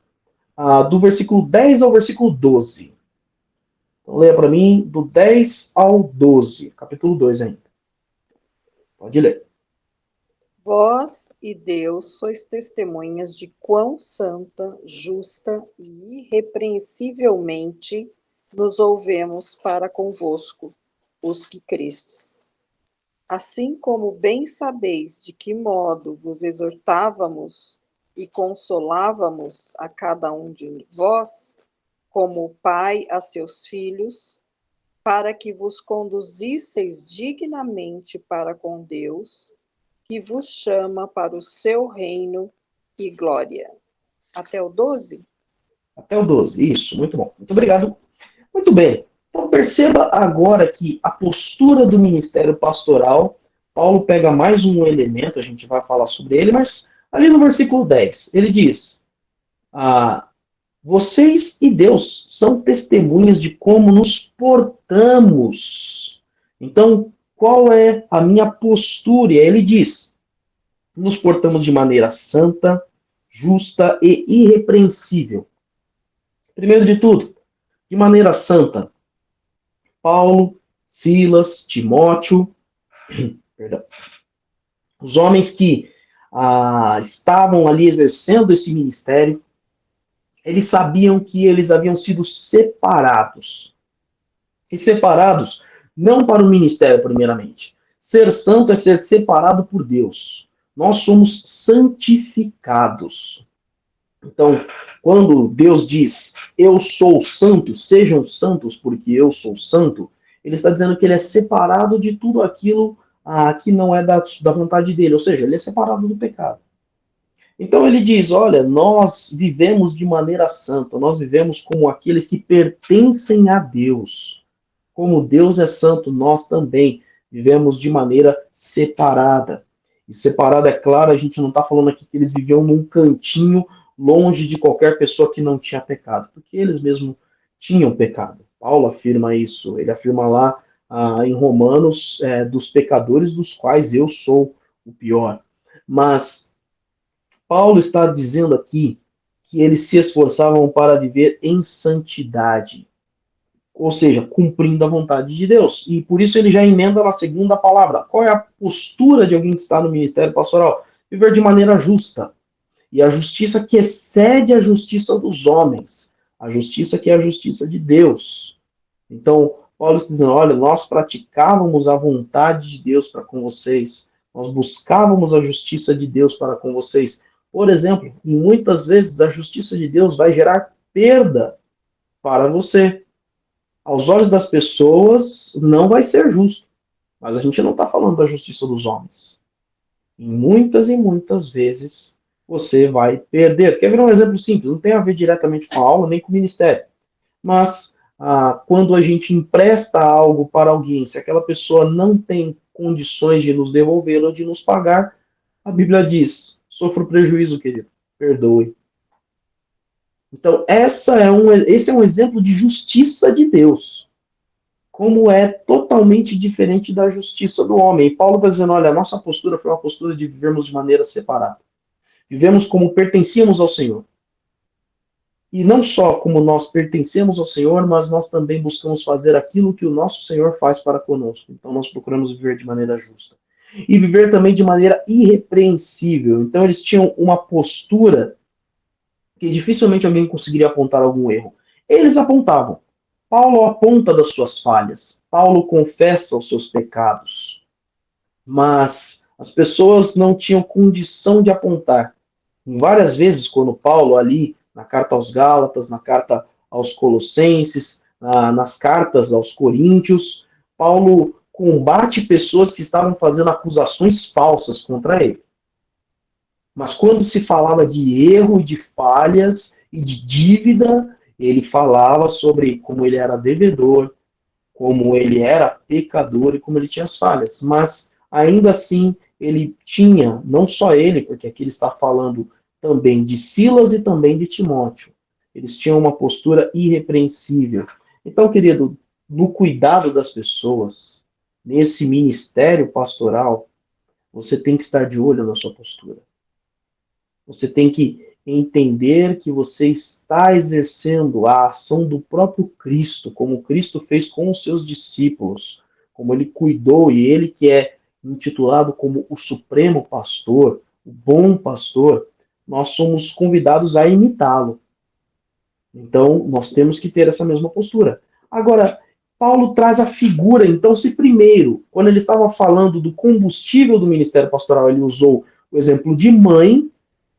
do versículo 10 ao versículo 12. Então, leia para mim do 10 ao 12, capítulo 2 ainda. Pode ler. Vós e Deus sois testemunhas de quão santa, justa e irrepreensivelmente nos ouvemos para convosco, os que crestes. Assim como bem sabeis de que modo vos exortávamos e consolávamos a cada um de vós, como o pai a seus filhos, para que vos conduzisseis dignamente para com Deus, que vos chama para o seu reino e glória. Até o 12? Até o 12, isso, muito bom. Muito obrigado. Muito bem. Então perceba agora que a postura do ministério pastoral, Paulo pega mais um elemento, a gente vai falar sobre ele, mas ali no versículo 10, ele diz: vocês e Deus são testemunhas de como nos portamos. Então, qual é a minha postura? E aí ele diz: nos portamos de maneira santa, justa e irrepreensível. Primeiro de tudo, de maneira santa. Paulo, Silas, Timóteo, perdão, os homens que estavam ali exercendo esse ministério, eles sabiam que eles haviam sido separados. E separados não para o ministério, primeiramente. Ser santo é ser separado por Deus. Nós somos santificados. Então, quando Deus diz, eu sou santo, sejam santos porque eu sou santo, ele está dizendo que ele é separado de tudo aquilo que não é da vontade dele, ou seja, ele é separado do pecado. Então ele diz, olha, nós vivemos de maneira santa, nós vivemos como aqueles que pertencem a Deus. Como Deus é santo, nós também vivemos de maneira separada. E separada, é claro, a gente não está falando aqui que eles viviam num cantinho, longe de qualquer pessoa que não tinha pecado, porque eles mesmos tinham pecado. Paulo afirma isso, ele afirma lá em Romanos, dos pecadores dos quais eu sou o pior. Mas Paulo está dizendo aqui que eles se esforçavam para viver em santidade, ou seja, cumprindo a vontade de Deus. E por isso ele já emenda na segunda palavra. Qual é a postura de alguém que está no ministério pastoral? Viver de maneira justa. E a justiça que excede a justiça dos homens. A justiça que é a justiça de Deus. Então, Paulo está dizendo, olha, nós praticávamos a vontade de Deus para com vocês. Nós buscávamos a justiça de Deus para com vocês. Por exemplo, e muitas vezes a justiça de Deus vai gerar perda para você. Aos olhos das pessoas, não vai ser justo. Mas a gente não está falando da justiça dos homens. E muitas vezes, você vai perder. Quer ver um exemplo simples? Não tem a ver diretamente com a aula, nem com o ministério. Mas, quando a gente empresta algo para alguém, se aquela pessoa não tem condições de nos devolver ou de nos pagar, a Bíblia diz, sofra o prejuízo, querido, perdoe. Então, esse é um exemplo de justiça de Deus, como é totalmente diferente da justiça do homem. E Paulo está dizendo, olha, a nossa postura foi uma postura de vivermos de maneira separada. Vivemos como pertencíamos ao Senhor. E não só como nós pertencemos ao Senhor, mas nós também buscamos fazer aquilo que o nosso Senhor faz para conosco. Então, nós procuramos viver de maneira justa. E viver também de maneira irrepreensível. Então, eles tinham uma postura que dificilmente alguém conseguiria apontar algum erro. Eles apontavam. Paulo aponta das suas falhas. Paulo confessa os seus pecados. Mas as pessoas não tinham condição de apontar. Várias vezes, quando Paulo ali, na carta aos Gálatas, na carta aos Colossenses, nas cartas aos Coríntios, Paulo combate pessoas que estavam fazendo acusações falsas contra ele. Mas quando se falava de erro, de falhas e de dívida, ele falava sobre como ele era devedor, como ele era pecador e como ele tinha as falhas. Mas, ainda assim, ele tinha, não só ele, porque aqui ele está falando também de Silas e também de Timóteo. Eles tinham uma postura irrepreensível. Então, querido, no cuidado das pessoas, nesse ministério pastoral, você tem que estar de olho na sua postura. Você tem que entender que você está exercendo a ação do próprio Cristo, como Cristo fez com os seus discípulos, como ele cuidou, e ele que é intitulado como o Supremo Pastor, o Bom Pastor, nós somos convidados a imitá-lo. Então, nós temos que ter essa mesma postura. Agora, Paulo traz a figura, então, se primeiro, quando ele estava falando do combustível do ministério pastoral, ele usou o exemplo de mãe,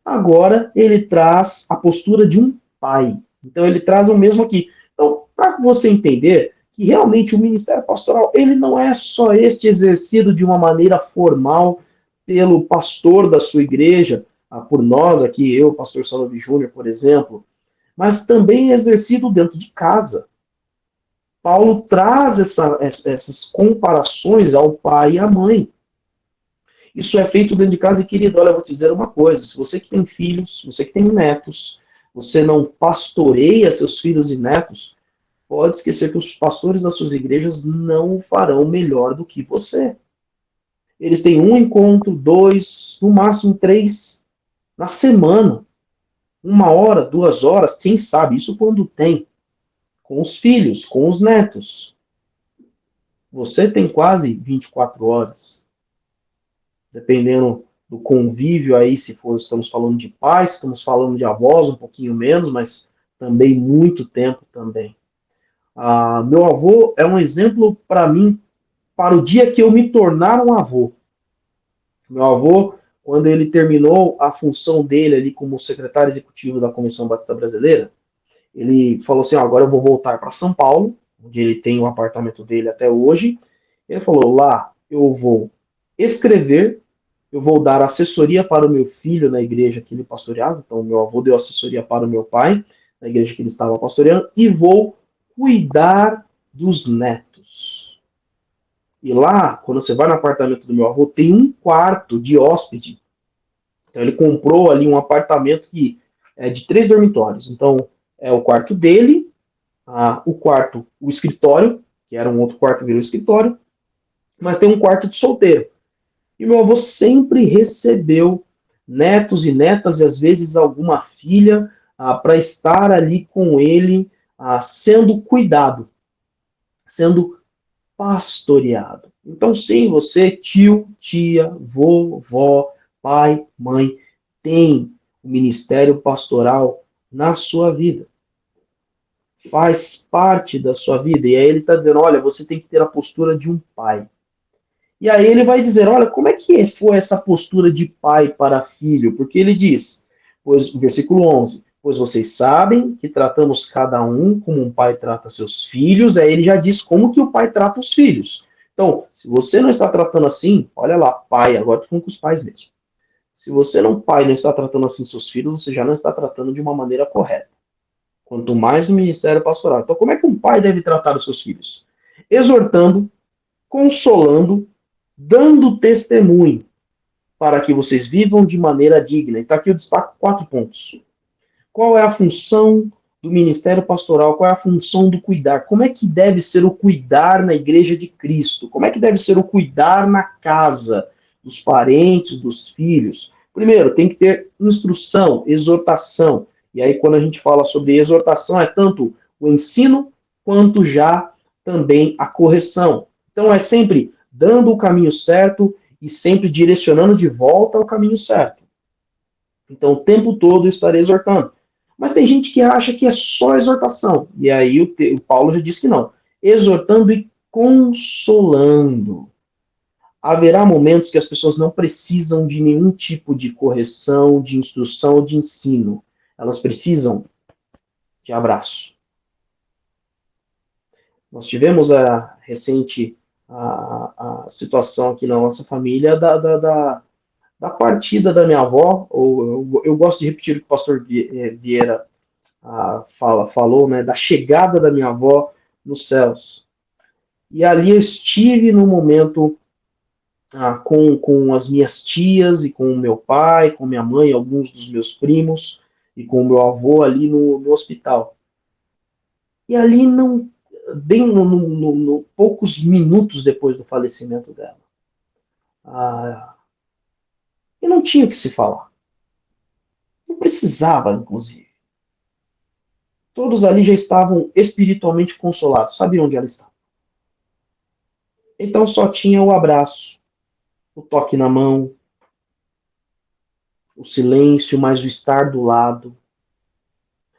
agora ele traz a postura de um pai. Então ele traz o mesmo aqui. Então, para você entender que realmente o ministério pastoral, ele não é só este exercido de uma maneira formal pelo pastor da sua igreja, por nós aqui, eu, pastor Salve Júnior, por exemplo, mas também exercido dentro de casa. Paulo traz essas comparações ao pai e à mãe. Isso é feito dentro de casa e, querido, olha, eu vou te dizer uma coisa, se você que tem filhos, você que tem netos, você não pastoreia seus filhos e netos, pode esquecer que os pastores das suas igrejas não farão melhor do que você. Eles têm um encontro, 2, no máximo 3 na semana. 1 hora, 2 horas, quem sabe, isso quando tem, com os filhos, com os netos. Você tem quase 24 horas. Dependendo do convívio aí, se for, estamos falando de pais, estamos falando de avós, um pouquinho menos, mas também muito tempo também. Meu avô é um exemplo para mim, para o dia que eu me tornar um avô. Meu avô, quando ele terminou a função dele ali como secretário executivo da Comissão Batista Brasileira, ele falou assim, agora eu vou voltar para São Paulo, onde ele tem o apartamento dele até hoje. Ele falou, lá eu vou escrever, eu vou dar assessoria para o meu filho na igreja que ele pastoreava, então meu avô deu assessoria para o meu pai, na igreja que ele estava pastoreando, e vou cuidar dos netos. E lá, quando você vai no apartamento do meu avô, tem um quarto de hóspede. Então ele comprou ali um apartamento que é de 3 dormitórios. Então é o quarto dele, o escritório, que era um outro quarto que virou escritório, mas tem um quarto de solteiro. E meu avô sempre recebeu netos e netas, e às vezes alguma filha, para estar ali com ele, sendo cuidado, sendo pastoreado. Então, sim, você, tio, tia, vovó, pai, mãe, tem o ministério pastoral na sua vida. Faz parte da sua vida. E aí ele está dizendo, olha, você tem que ter a postura de um pai. E aí ele vai dizer, olha, como é que foi essa postura de pai para filho? Porque ele diz, pois, versículo 11, pois vocês sabem que tratamos cada um como um pai trata seus filhos. Aí ele já diz como que o pai trata os filhos. Então, se você não está tratando assim, olha lá, pai, agora estou falando com os pais mesmo. Se você não, pai, não está tratando assim seus filhos, você já não está tratando de uma maneira correta. Quanto mais no ministério pastoral. Então, como é que um pai deve tratar os seus filhos? Exortando, consolando, dando testemunho para que vocês vivam de maneira digna. Então aqui eu destaco 4 pontos. Qual é a função do ministério pastoral? Qual é a função do cuidar? Como é que deve ser o cuidar na igreja de Cristo? Como é que deve ser o cuidar na casa dos parentes, dos filhos? Primeiro, tem que ter instrução, exortação. E aí quando a gente fala sobre exortação, é tanto o ensino quanto já também a correção. Então é sempre dando o caminho certo e sempre direcionando de volta ao caminho certo. Então, o tempo todo estarei exortando. Mas tem gente que acha que é só exortação. E aí o Paulo já disse que não. Exortando e consolando. Haverá momentos que as pessoas não precisam de nenhum tipo de correção, de instrução ou de ensino. Elas precisam de abraço. Nós tivemos a recente a situação aqui na nossa família da partida da minha avó, ou eu gosto de repetir o que o pastor Vieira falou, né, da chegada da minha avó nos céus. E ali eu estive no momento com as minhas tias e com o meu pai, com minha mãe, alguns dos meus primos e com o meu avô ali no hospital. E ali não, bem no poucos minutos depois do falecimento dela, e não tinha o que se falar. Não precisava, inclusive. Todos ali já estavam espiritualmente consolados, sabiam onde ela estava. Então só tinha o abraço, o toque na mão, o silêncio, mas o estar do lado.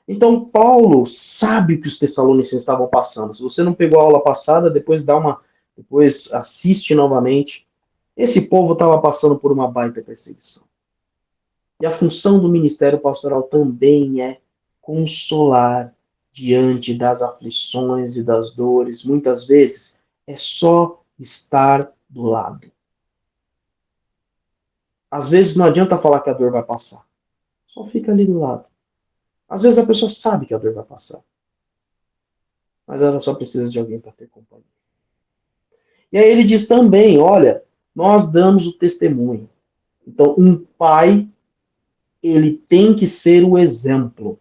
Então Paulo sabe o que os Tessalonicenses estavam passando. Se você não pegou a aula passada, depois assiste novamente. Esse povo estava passando por uma baita perseguição. E a função do ministério pastoral também é consolar diante das aflições e das dores. Muitas vezes é só estar do lado. Às vezes não adianta falar que a dor vai passar. Só fica ali do lado. Às vezes a pessoa sabe que a dor vai passar. Mas ela só precisa de alguém para ter companhia. E aí ele diz também, olha, nós damos o testemunho. Então, um pai, ele tem que ser o exemplo.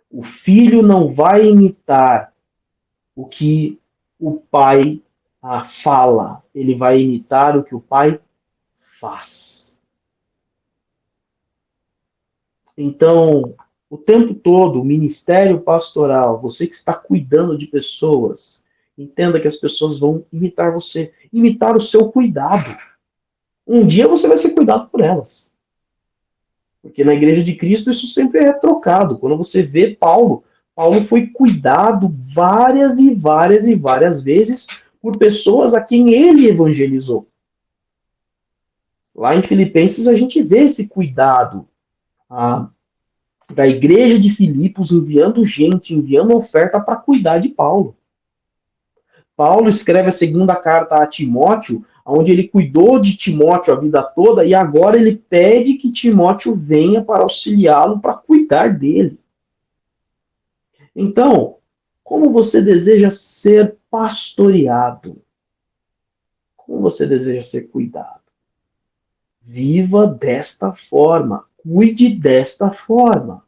O filho não vai imitar o que o pai fala. Ele vai imitar o que o pai faz. Então, o tempo todo, o ministério pastoral, você que está cuidando de pessoas, entenda que as pessoas vão imitar você, imitar o seu cuidado. um dia você vai ser cuidado por elas. Porque na igreja de Cristo isso sempre é trocado. Quando você vê Paulo, Paulo foi cuidado várias e várias e várias vezes por pessoas a quem ele evangelizou. Lá em Filipenses a gente vê esse cuidado da igreja de Filipos enviando gente, enviando oferta para cuidar de Paulo. Paulo escreve a segunda carta a Timóteo, onde ele cuidou de Timóteo a vida toda e agora ele pede que Timóteo venha para auxiliá-lo, para cuidar dele. Então, como você deseja ser pastoreado? Como você deseja ser cuidado? Viva desta forma, cuide desta forma.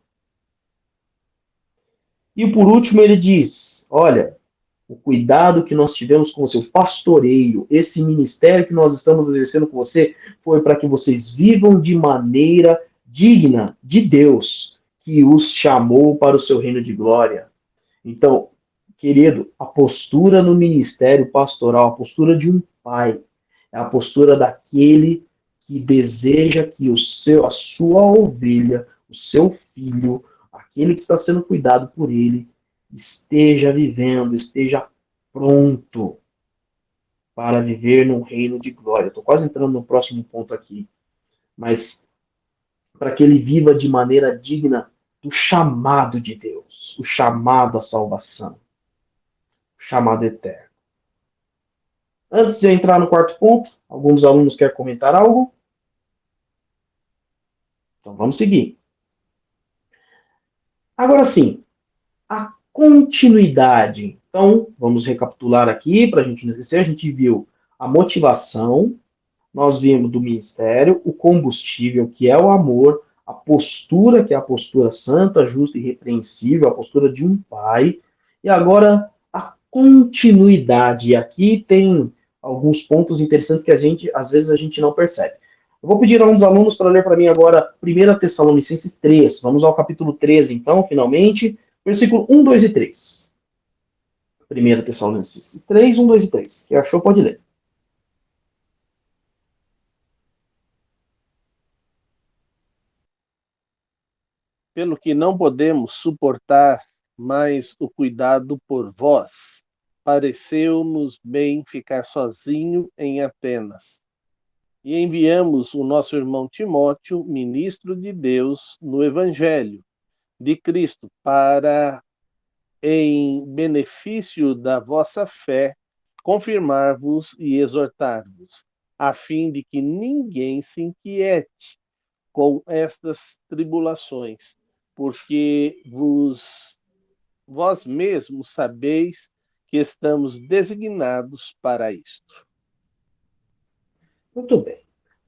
E por último ele diz, olha, o cuidado que nós tivemos com o seu pastoreio, esse ministério que nós estamos exercendo com você, foi para que vocês vivam de maneira digna de Deus, que os chamou para o seu reino de glória. Então, querido, a postura no ministério pastoral, a postura de um pai, é a postura daquele que deseja que a sua ovelha, o seu filho, aquele que está sendo cuidado por ele, esteja vivendo, esteja pronto para viver num reino de glória. Estou quase entrando no próximo ponto aqui. Mas para que ele viva de maneira digna do chamado de Deus, o chamado à salvação, o chamado eterno. Antes de entrar no quarto ponto, alguns alunos querem comentar algo? Então vamos seguir. Agora sim, a continuidade. Então, vamos recapitular aqui, para a gente não esquecer. A gente viu a motivação, nós vimos do ministério, o combustível, que é o amor, a postura, que é a postura santa, justa e irrepreensível, a postura de um pai, e agora a continuidade. E aqui tem alguns pontos interessantes que às vezes a gente não percebe. Eu vou pedir a um dos alunos para ler para mim agora 1 Tessalonicenses 3. Vamos ao capítulo 13, então, finalmente. Versículo 1, 2 e 3. 1 Tessalonicenses 3, 1, 2 e 3. Quem achou, pode ler. Pelo que não podemos suportar mais o cuidado por vós, pareceu-nos bem ficar sozinho em Atenas. E enviamos o nosso irmão Timóteo, ministro de Deus no Evangelho de Cristo, para, em benefício da vossa fé, confirmar-vos e exortar-vos, a fim de que ninguém se inquiete com estas tribulações, porque vós mesmos sabeis que estamos designados para isto. Muito bem.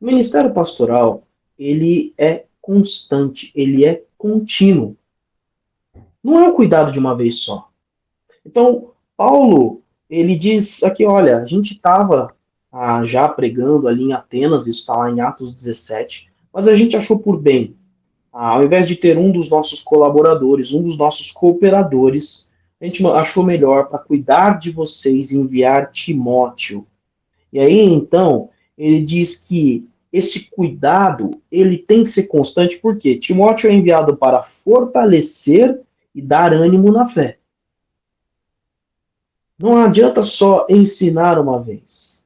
O ministério pastoral, ele é constante, ele é contínuo. Não é um cuidado de uma vez só. Então, Paulo, ele diz aqui, olha, a gente estava já pregando ali em Atenas, isso está lá em Atos 17, mas a gente achou por bem, ao invés de ter um dos nossos colaboradores, um dos nossos cooperadores, a gente achou melhor para cuidar de vocês enviar Timóteo. E aí, então, ele diz que esse cuidado, ele tem que ser constante, porque Timóteo é enviado para fortalecer e dar ânimo na fé. Não adianta só ensinar uma vez.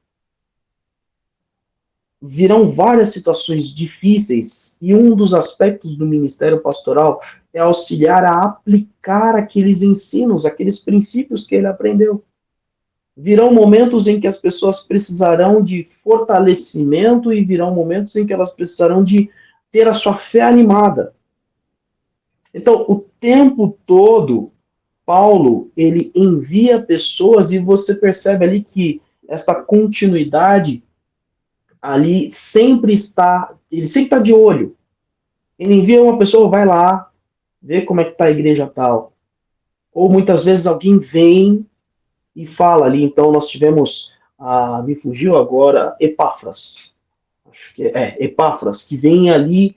Virão várias situações difíceis e um dos aspectos do ministério pastoral é auxiliar a aplicar aqueles ensinos, aqueles princípios que ele aprendeu. Virão momentos em que as pessoas precisarão de fortalecimento e virão momentos em que elas precisarão de ter a sua fé animada. Então, o tempo todo, Paulo, ele envia pessoas e você percebe ali que esta continuidade ali ele sempre está de olho. Ele envia uma pessoa, vai lá, vê como é que está a igreja tal. Ou muitas vezes alguém vem e fala ali, então nós tivemos, me fugiu agora, Epáfras. Acho que Epáfras, que vem ali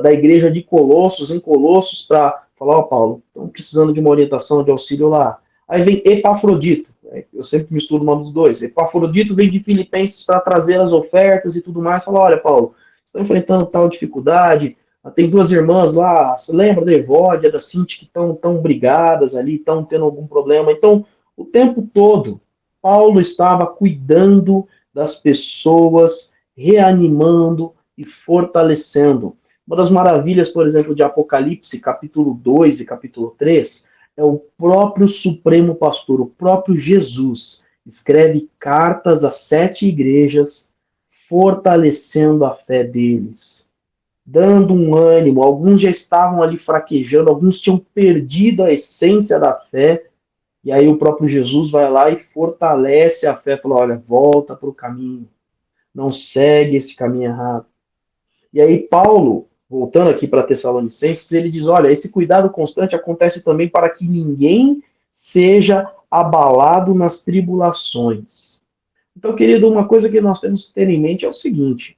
da igreja de Colossos, em Colossos, para falar, Paulo, estamos precisando de uma orientação, de auxílio lá. Aí vem Epafrodito, Eu sempre misturo o nome dos dois. Epafrodito vem de Filipenses para trazer as ofertas e tudo mais. Fala, olha, Paulo, estão enfrentando tal dificuldade. Tem duas irmãs lá, você lembra da Evódia, da Cinti, que estão brigadas ali, estão tendo algum problema. Então, o tempo todo, Paulo estava cuidando das pessoas, reanimando e fortalecendo. Uma das maravilhas, por exemplo, de Apocalipse, capítulo 2 e capítulo 3, é o próprio Supremo Pastor, o próprio Jesus, escreve cartas às 7 igrejas, fortalecendo a fé deles, dando um ânimo. Alguns já estavam ali fraquejando, alguns tinham perdido a essência da fé, e aí o próprio Jesus vai lá e fortalece a fé, fala, olha, volta para o caminho, não segue esse caminho errado. E aí Paulo, voltando aqui para Tessalonicenses, ele diz, olha, esse cuidado constante acontece também para que ninguém seja abalado nas tribulações. Então, querido, uma coisa que nós temos que ter em mente é o seguinte,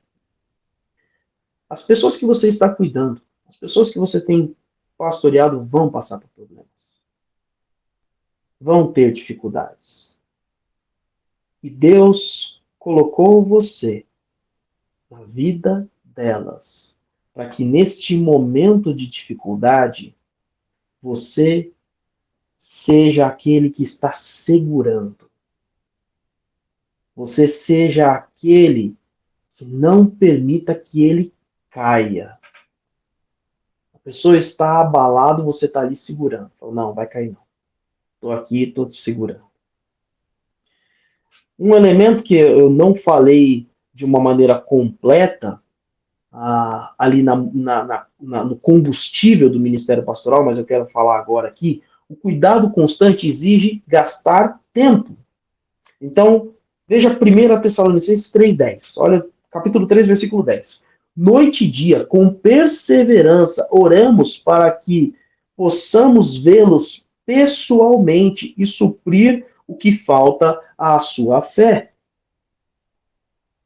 as pessoas que você está cuidando, as pessoas que você tem pastoreado vão passar por problemas. Vão ter dificuldades. E Deus colocou você na vida delas, para que neste momento de dificuldade, você seja aquele que está segurando. Você seja aquele que não permita que ele caia. A pessoa está abalada, você está ali segurando. Fala, não, vai cair não. Estou aqui, estou te segurando. Um elemento que eu não falei de uma maneira completa, ali no combustível do Ministério Pastoral, mas eu quero falar agora aqui, o cuidado constante exige gastar tempo. Então, veja 1 Tessalonicenses 3,10. Olha, capítulo 3, versículo 10. Noite e dia, com perseverança, oramos para que possamos vê-los pessoalmente e suprir o que falta à sua fé.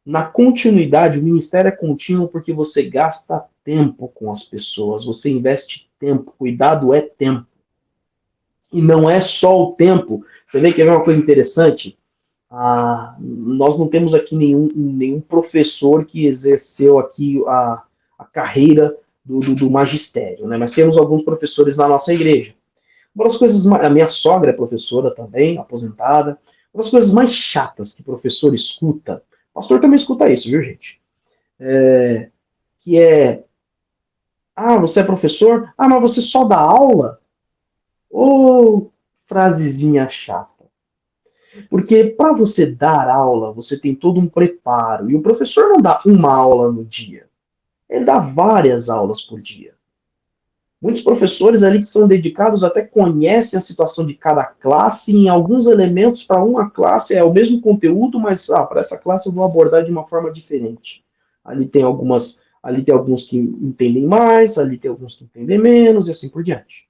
Na continuidade, o ministério é contínuo porque você gasta tempo com as pessoas, você investe tempo, cuidado é tempo. E não é só o tempo. Você vê que é uma coisa interessante? Nós não temos aqui nenhum professor que exerceu aqui a carreira do magistério, né? Mas temos alguns professores na nossa igreja. Uma das coisas, a minha sogra é professora também, aposentada. Uma das coisas mais chatas que professor escuta, pastor também escuta isso, viu, gente? Você é professor? Mas você só dá aula? Ô, frasezinha chata. Porque para você dar aula, você tem todo um preparo. E o professor não dá uma aula no dia. Ele dá várias aulas por dia. Muitos professores ali que são dedicados até conhecem a situação de cada classe, e em alguns elementos para uma classe é o mesmo conteúdo, mas para essa classe eu vou abordar de uma forma diferente. Ali tem alguns que entendem mais, ali tem alguns que entendem menos, e assim por diante.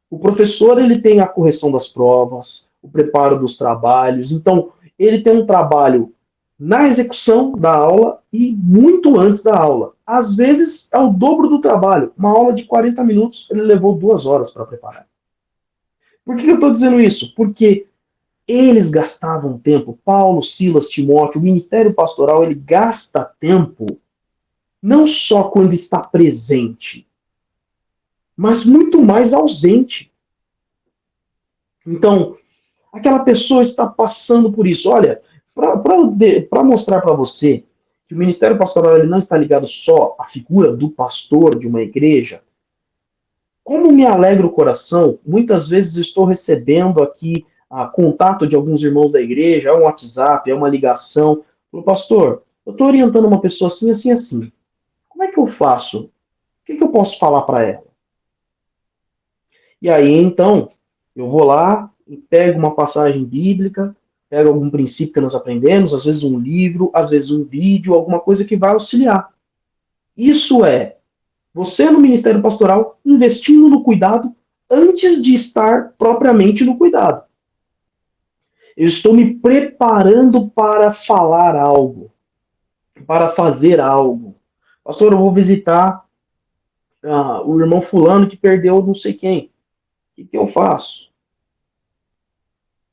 O professor ele tem a correção das provas, o preparo dos trabalhos, então ele tem um trabalho na execução da aula e muito antes da aula. Às vezes é o dobro do trabalho. Uma aula de 40 minutos, ele levou 2 horas para preparar. Por que eu estou dizendo isso? Porque eles gastavam tempo. Paulo, Silas, Timóteo, o ministério pastoral, ele gasta tempo não só quando está presente, mas muito mais ausente. Então, aquela pessoa está passando por isso. Olha, para mostrar para você que o ministério pastoral ele não está ligado só à figura do pastor de uma igreja, como me alegra o coração, muitas vezes eu estou recebendo aqui contato de alguns irmãos da igreja, é um WhatsApp, é uma ligação. Falo, pastor, eu estou orientando uma pessoa assim, assim, assim. Como é que eu faço? O que eu posso falar para ela? E aí, então, eu vou lá, pego uma passagem bíblica, pego algum princípio que nós aprendemos, às vezes um livro, às vezes um vídeo, alguma coisa que vai auxiliar. Isso é você no ministério pastoral investindo no cuidado antes de estar propriamente no cuidado. Eu estou me preparando para falar algo, para fazer algo. Pastor, eu vou visitar o irmão fulano que perdeu não sei quem. O que eu faço?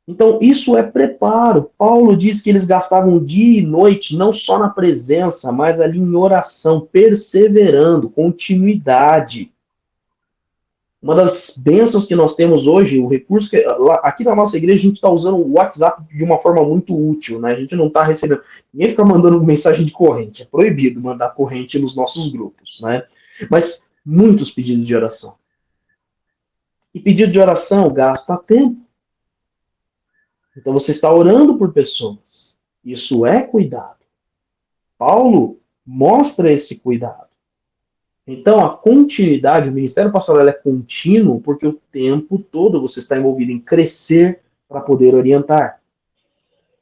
Então, isso é preparo. Paulo diz que eles gastavam dia e noite, não só na presença, mas ali em oração, perseverando, continuidade. Uma das bênçãos que nós temos hoje, o recurso que aqui na nossa igreja a gente está usando o WhatsApp de uma forma muito útil, né? A gente não está recebendo, ninguém fica mandando mensagem de corrente, é proibido mandar corrente nos nossos grupos, né? Mas muitos pedidos de oração. E pedido de oração gasta tempo. Então você está orando por pessoas. Isso é cuidado. Paulo mostra esse cuidado. Então, a continuidade, o ministério pastoral é contínuo porque o tempo todo você está envolvido em crescer para poder orientar,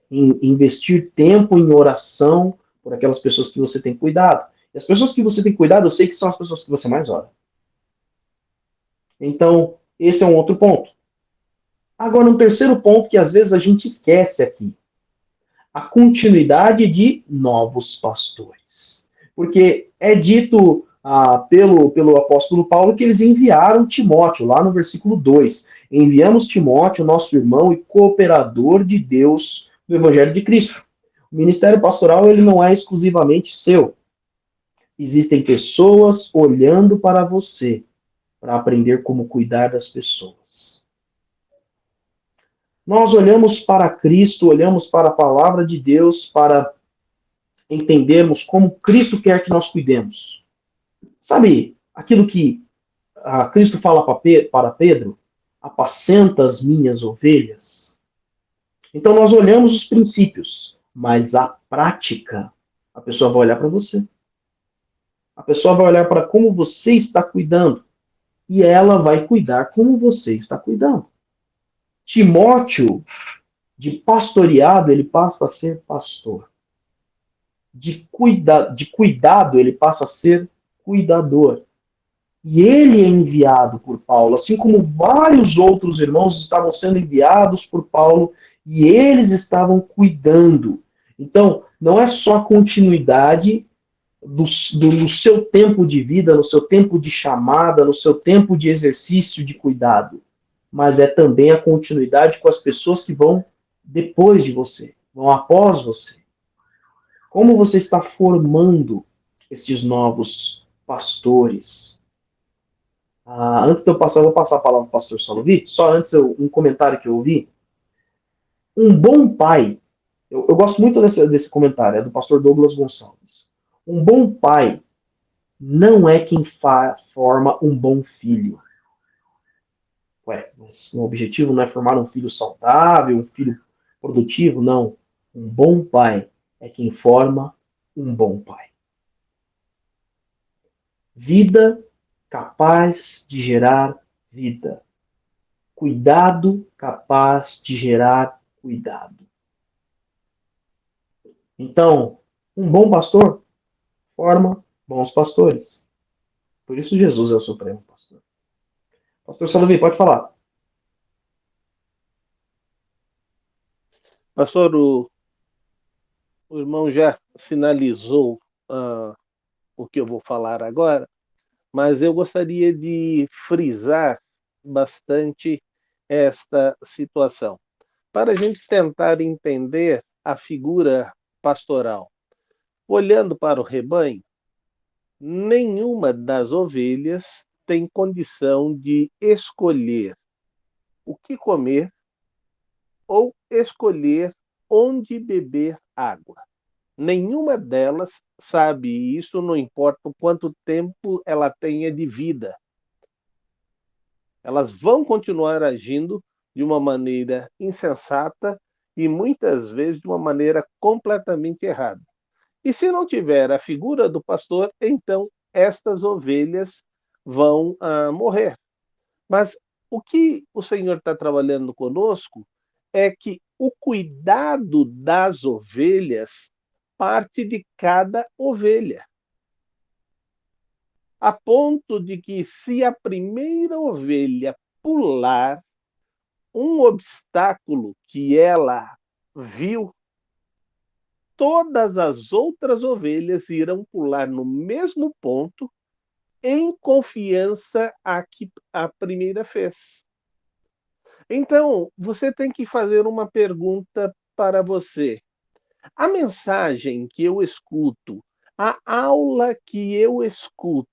em investir tempo em oração por aquelas pessoas que você tem cuidado. E as pessoas que você tem cuidado, eu sei que são as pessoas que você mais ora. Então, esse é um outro ponto. Agora, um terceiro ponto que às vezes a gente esquece aqui. A continuidade de novos pastores. Porque é dito pelo apóstolo Paulo que eles enviaram Timóteo, lá no versículo 2. Enviamos Timóteo, nosso irmão e cooperador de Deus no Evangelho de Cristo. O ministério pastoral ele não é exclusivamente seu. Existem pessoas olhando para você para aprender como cuidar das pessoas. Nós olhamos para Cristo, olhamos para a palavra de Deus para entendermos como Cristo quer que nós cuidemos. Sabe aquilo que Cristo fala para Pedro? Apacenta as minhas ovelhas. Então nós olhamos os princípios, mas a prática, a pessoa vai olhar para você. A pessoa vai olhar para como você está cuidando. E ela vai cuidar como você está cuidando. Timóteo, de pastoreado, ele passa a ser pastor. De cuidado, ele passa a ser cuidador. E ele é enviado por Paulo, assim como vários outros irmãos estavam sendo enviados por Paulo e eles estavam cuidando. Então, não é só a continuidade no seu tempo de vida, no seu tempo de chamada, no seu tempo de exercício de cuidado, mas é também a continuidade com as pessoas que vão depois de você, vão após você. Como você está formando esses novos pastores? Antes de eu passar, eu vou passar a palavra para o pastor Salovito. Só antes, um comentário que eu ouvi. Um bom pai, eu gosto muito desse comentário, é do pastor Douglas Gonçalves. Um bom pai não é quem forma um bom filho. Ué, mas o objetivo não é formar um filho saudável, um filho produtivo? Não. Um bom pai é quem forma um bom pai. Vida capaz de gerar vida. Cuidado capaz de gerar cuidado. Então, um bom pastor forma bons pastores. Por isso Jesus é o supremo pastor. Pastor Salomão, pode falar. Pastor, o irmão já sinalizou o que eu vou falar agora, mas eu gostaria de frisar bastante esta situação, para a gente tentar entender a figura pastoral. Olhando para o rebanho, nenhuma das ovelhas tem condição de escolher o que comer ou escolher onde beber água. Nenhuma delas sabe isso, não importa o quanto tempo ela tenha de vida. Elas vão continuar agindo de uma maneira insensata e muitas vezes de uma maneira completamente errada. E se não tiver a figura do pastor, então estas ovelhas vão morrer. Mas o que o Senhor está trabalhando conosco é que o cuidado das ovelhas parte de cada ovelha. A ponto de que, se a primeira ovelha pular um obstáculo que ela viu, todas as outras ovelhas irão pular no mesmo ponto, em confiança a que a primeira fez. Então, você tem que fazer uma pergunta para você. A mensagem que eu escuto, a aula que eu estou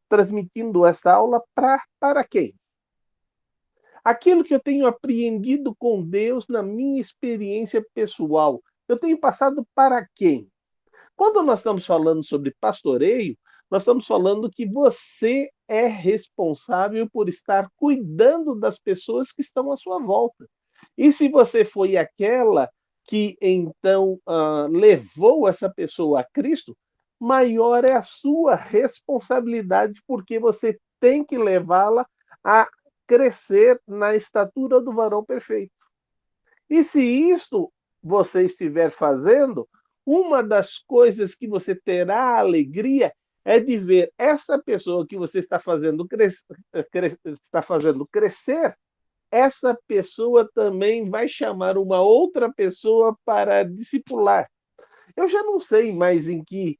transmitindo essa aula para quem? Aquilo que eu tenho apreendido com Deus na minha experiência pessoal, eu tenho passado para quem? Quando nós estamos falando sobre pastoreio, nós estamos falando que você é responsável por estar cuidando das pessoas que estão à sua volta. E se você foi aquela que então levou essa pessoa a Cristo, maior é a sua responsabilidade, porque você tem que levá-la a crescer na estatura do varão perfeito. E se isso você estiver fazendo, uma das coisas que você terá alegria é de ver essa pessoa que você está fazendo crescer, essa pessoa também vai chamar uma outra pessoa para discipular. Eu já não sei mais em que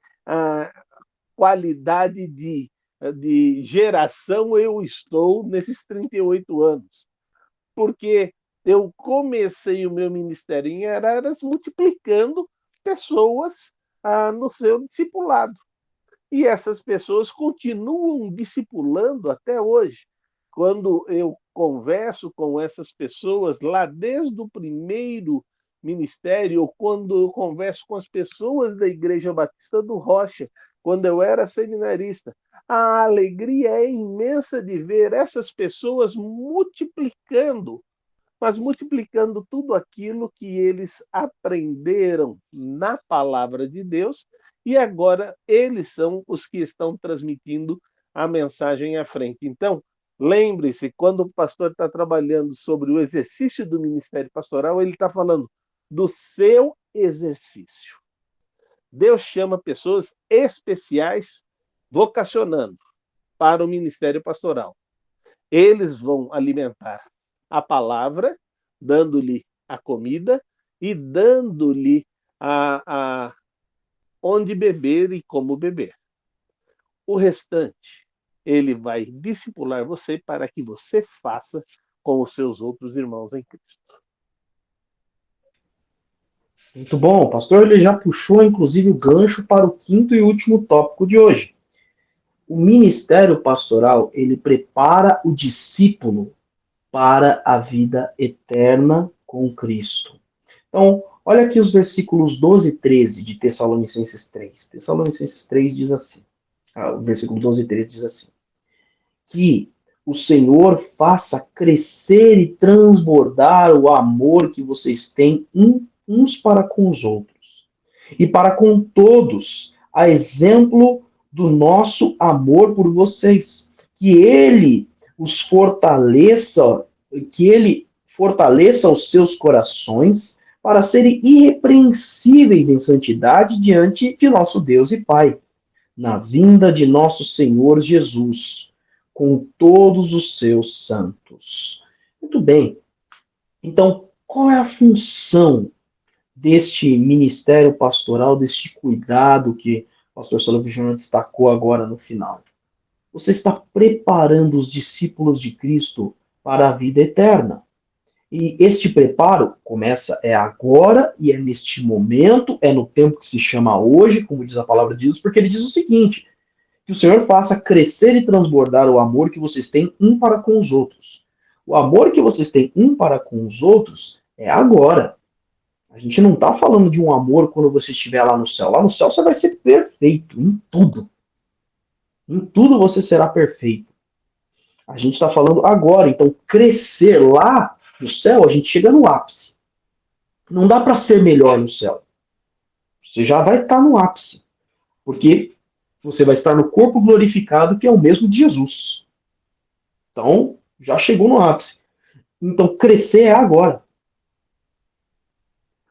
qualidade de geração eu estou nesses 38 anos, porque eu comecei o meu ministério em Araras multiplicando pessoas no seu discipulado. E essas pessoas continuam discipulando até hoje. Quando eu converso com essas pessoas lá desde o primeiro ministério, ou quando eu converso com as pessoas da Igreja Batista do Rocha, quando eu era seminarista, a alegria é imensa de ver essas pessoas multiplicando, mas multiplicando tudo aquilo que eles aprenderam na palavra de Deus, e agora eles são os que estão transmitindo a mensagem à frente. Então, lembre-se, quando o pastor está trabalhando sobre o exercício do ministério pastoral, ele está falando do seu exercício. Deus chama pessoas especiais, vocacionando para o ministério pastoral. Eles vão alimentar a palavra, dando-lhe a comida e dando-lhe onde beber e como beber. O restante, ele vai discipular você para que você faça com os seus outros irmãos em Cristo. Muito bom. O pastor ele já puxou, inclusive, o gancho para o quinto e último tópico de hoje. O ministério pastoral, ele prepara o discípulo para a vida eterna com Cristo. Então, olha aqui os versículos 12 e 13 de Tessalonicenses 3. Tessalonicenses 3 diz assim, o versículo 12 e 13 diz assim, que o Senhor faça crescer e transbordar o amor que vocês têm uns para com os outros, e para com todos, a exemplo do nosso amor por vocês, que ele os fortaleça, que ele fortaleça os seus corações para serem irrepreensíveis em santidade diante de nosso Deus e Pai, na vinda de nosso Senhor Jesus, com todos os seus santos. Muito bem. Então, qual é a função deste ministério pastoral, deste cuidado que o pastor Salve Júnior destacou agora no final? Você está preparando os discípulos de Cristo para a vida eterna. E este preparo começa agora e é neste momento, é no tempo que se chama hoje, como diz a palavra de Deus, porque ele diz o seguinte, que o Senhor faça crescer e transbordar o amor que vocês têm um para com os outros. O amor que vocês têm um para com os outros é agora. A gente não está falando de um amor quando você estiver lá no céu. Lá no céu você vai ser perfeito em tudo. Em tudo você será perfeito. A gente está falando agora. Então, crescer lá no céu, a gente chega no ápice. Não dá para ser melhor no céu. Você já vai estar no ápice. Porque você vai estar no corpo glorificado, que é o mesmo de Jesus. Então, já chegou no ápice. Então, crescer é agora.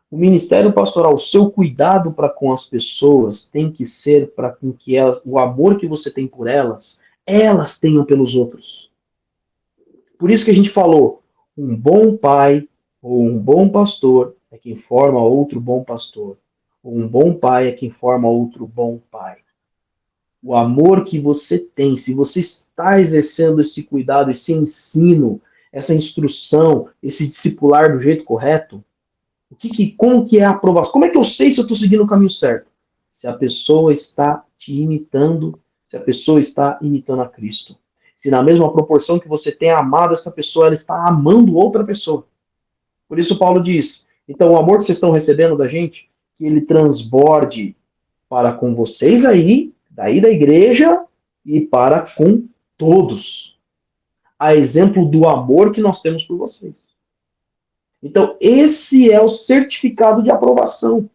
O ministério pastoral, o seu cuidado para com as pessoas tem que ser para com que o amor que você tem por elas tenham pelos outros. Por isso que a gente falou, um bom pai ou um bom pastor é quem forma outro bom pastor. Ou um bom pai é quem forma outro bom pai. O amor que você tem, se você está exercendo esse cuidado, esse ensino, essa instrução, esse discipular do jeito correto? Como que é a aprovação? Como é que eu sei se eu estou seguindo o caminho certo? Se a pessoa está te imitando, se a pessoa está imitando a Cristo. Se na mesma proporção que você tem amado essa pessoa, ela está amando outra pessoa. Por isso Paulo diz, então o amor que vocês estão recebendo da gente, que ele transborde para com vocês aí, daí da igreja, e para com todos. A exemplo do amor que nós temos por vocês. Então, esse é o certificado de aprovação.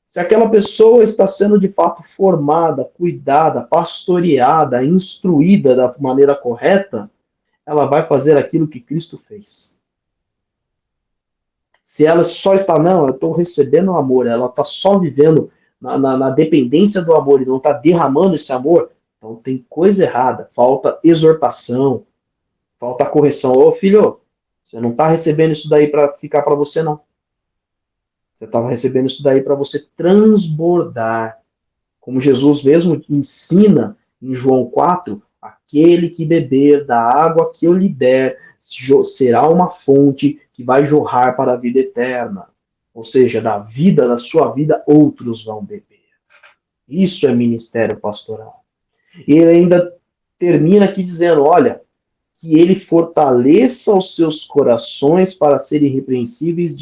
Se aquela pessoa está sendo de fato formada, cuidada, pastoreada, instruída da maneira correta, ela vai fazer aquilo que Cristo fez. Se ela só está, não, eu estou recebendo o amor, ela está só vivendo na dependência do amor e não está derramando esse amor, então tem coisa errada, falta exortação, falta correção. Ô filho, você não está recebendo isso daí para ficar para você, não. Você estava recebendo isso daí para você transbordar. Como Jesus mesmo ensina em João 4, aquele que beber da água que eu lhe der será uma fonte que vai jorrar para a vida eterna. Ou seja, da vida, da sua vida, outros vão beber. Isso é ministério pastoral. E ele ainda termina aqui dizendo, olha, que ele fortaleça os seus corações para serem irrepreensíveis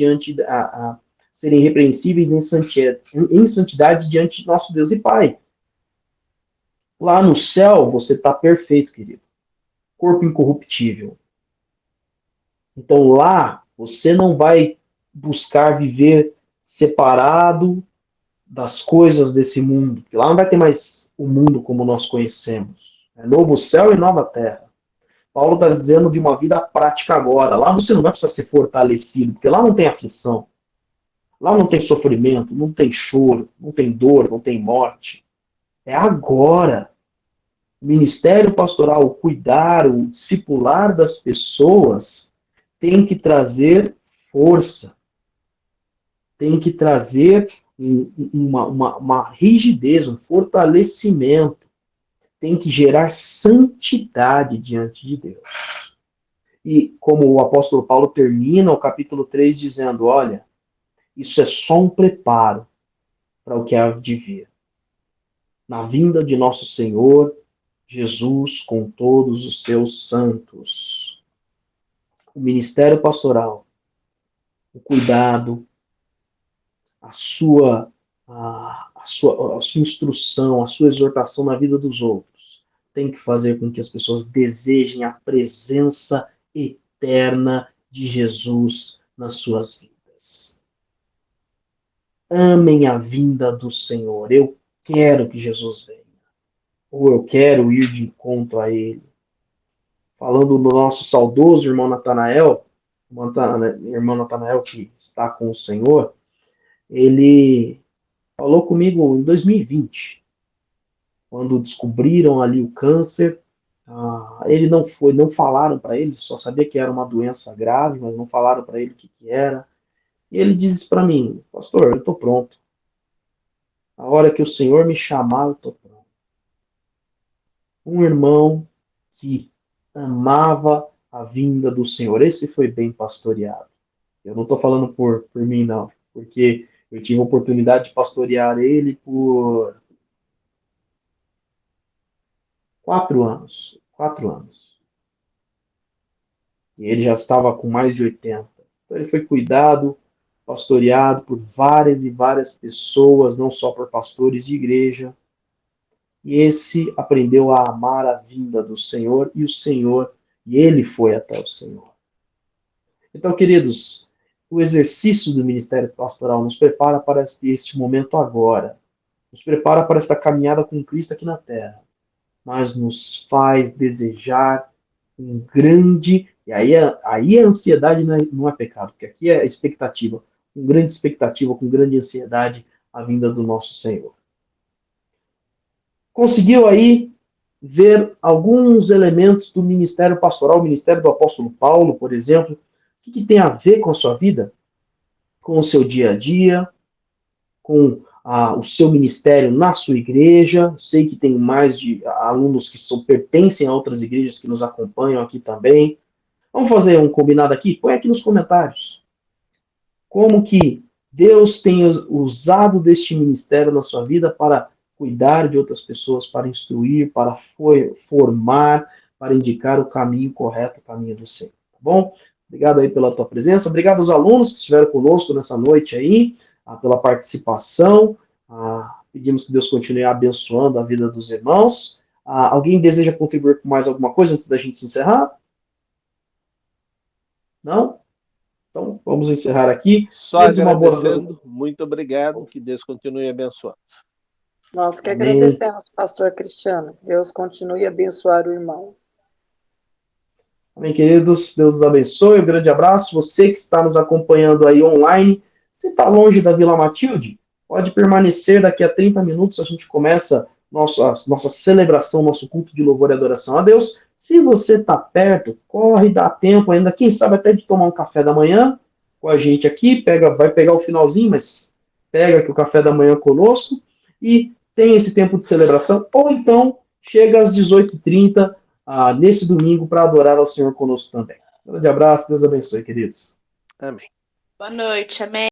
serem irrepreensíveis em santidade diante de nosso Deus e Pai. Lá no céu, você está perfeito, querido. Corpo incorruptível. Então lá, você não vai buscar viver separado das coisas desse mundo. Lá não vai ter mais o mundo como nós conhecemos. É novo céu e nova terra. Paulo está dizendo de uma vida prática agora. Lá você não vai precisar ser fortalecido, porque lá não tem aflição. Lá não tem sofrimento, não tem choro, não tem dor, não tem morte. É agora. O ministério pastoral, o cuidar, o discipular das pessoas tem que trazer força. Tem que trazer uma rigidez, um fortalecimento. Tem que gerar santidade diante de Deus. E como o apóstolo Paulo termina o capítulo 3 dizendo, olha, isso é só um preparo para o que há de vir. Na vinda de nosso Senhor Jesus com todos os seus santos. O ministério pastoral, o cuidado, a sua instrução, a sua exortação na vida dos outros, tem que fazer com que as pessoas desejem a presença eterna de Jesus nas suas vidas. Amem a vinda do Senhor. Eu quero que Jesus venha. Ou eu quero ir de encontro a Ele. Falando do nosso saudoso irmão Natanael, irmão Natanael que está com o Senhor, ele falou comigo em 2020, quando descobriram ali o câncer. Ele não falaram para ele, só sabia que era uma doença grave, mas não falaram para ele o que era. E ele disse para mim, pastor, eu estou pronto. A hora que o Senhor me chamar, eu estou pronto. Um irmão que amava a vinda do Senhor. Esse foi bem pastoreado. Eu não estou falando por mim, não, porque eu tive a oportunidade de pastorear ele por 4 anos. 4 anos. E ele já estava com mais de 80. Então ele foi cuidado, pastoreado por várias e várias pessoas, não só por pastores de igreja. E esse aprendeu a amar a vinda do Senhor e ele foi até o Senhor. Então, queridos, o exercício do ministério pastoral nos prepara para este momento agora. Nos prepara para esta caminhada com Cristo aqui na Terra. Mas nos faz desejar um grande... E aí a ansiedade não é pecado, porque aqui é expectativa. Com grande expectativa, com grande ansiedade, a vinda do nosso Senhor. Conseguiu aí ver alguns elementos do ministério pastoral, o ministério do apóstolo Paulo, por exemplo, o que tem a ver com a sua vida? Com o seu dia a dia, com o seu ministério na sua igreja. Sei que tem mais de alunos que pertencem a outras igrejas que nos acompanham aqui também. Vamos fazer um combinado aqui? Põe aqui nos comentários. Como que Deus tem usado deste ministério na sua vida para cuidar de outras pessoas, para instruir, para formar, para indicar o caminho correto, o caminho do Senhor. Tá bom? Obrigado aí pela tua presença. Obrigado aos alunos que estiveram conosco nessa noite aí, pela participação. Pedimos que Deus continue abençoando a vida dos irmãos. Alguém deseja contribuir com mais alguma coisa antes da gente encerrar? Não? Então, vamos encerrar aqui. Só agradecendo, muito obrigado, que Deus continue abençoando. Nós que agradecemos, pastor Cristiano. Deus continue a abençoar o irmão. Amém, queridos. Deus os abençoe. Um grande abraço. Você que está nos acompanhando aí online, você está longe da Vila Matilde? Pode permanecer. Daqui a 30 minutos a gente começa nossa celebração, nosso culto de louvor e adoração a Deus. Se você está perto, corre, dá tempo ainda, quem sabe até de tomar um café da manhã com a gente aqui, vai pegar o finalzinho, mas pega aqui o café da manhã conosco e tem esse tempo de celebração, ou então chega às 18h30 nesse domingo para adorar ao Senhor conosco também. Um grande abraço, Deus abençoe, queridos. Amém. Boa noite, amém.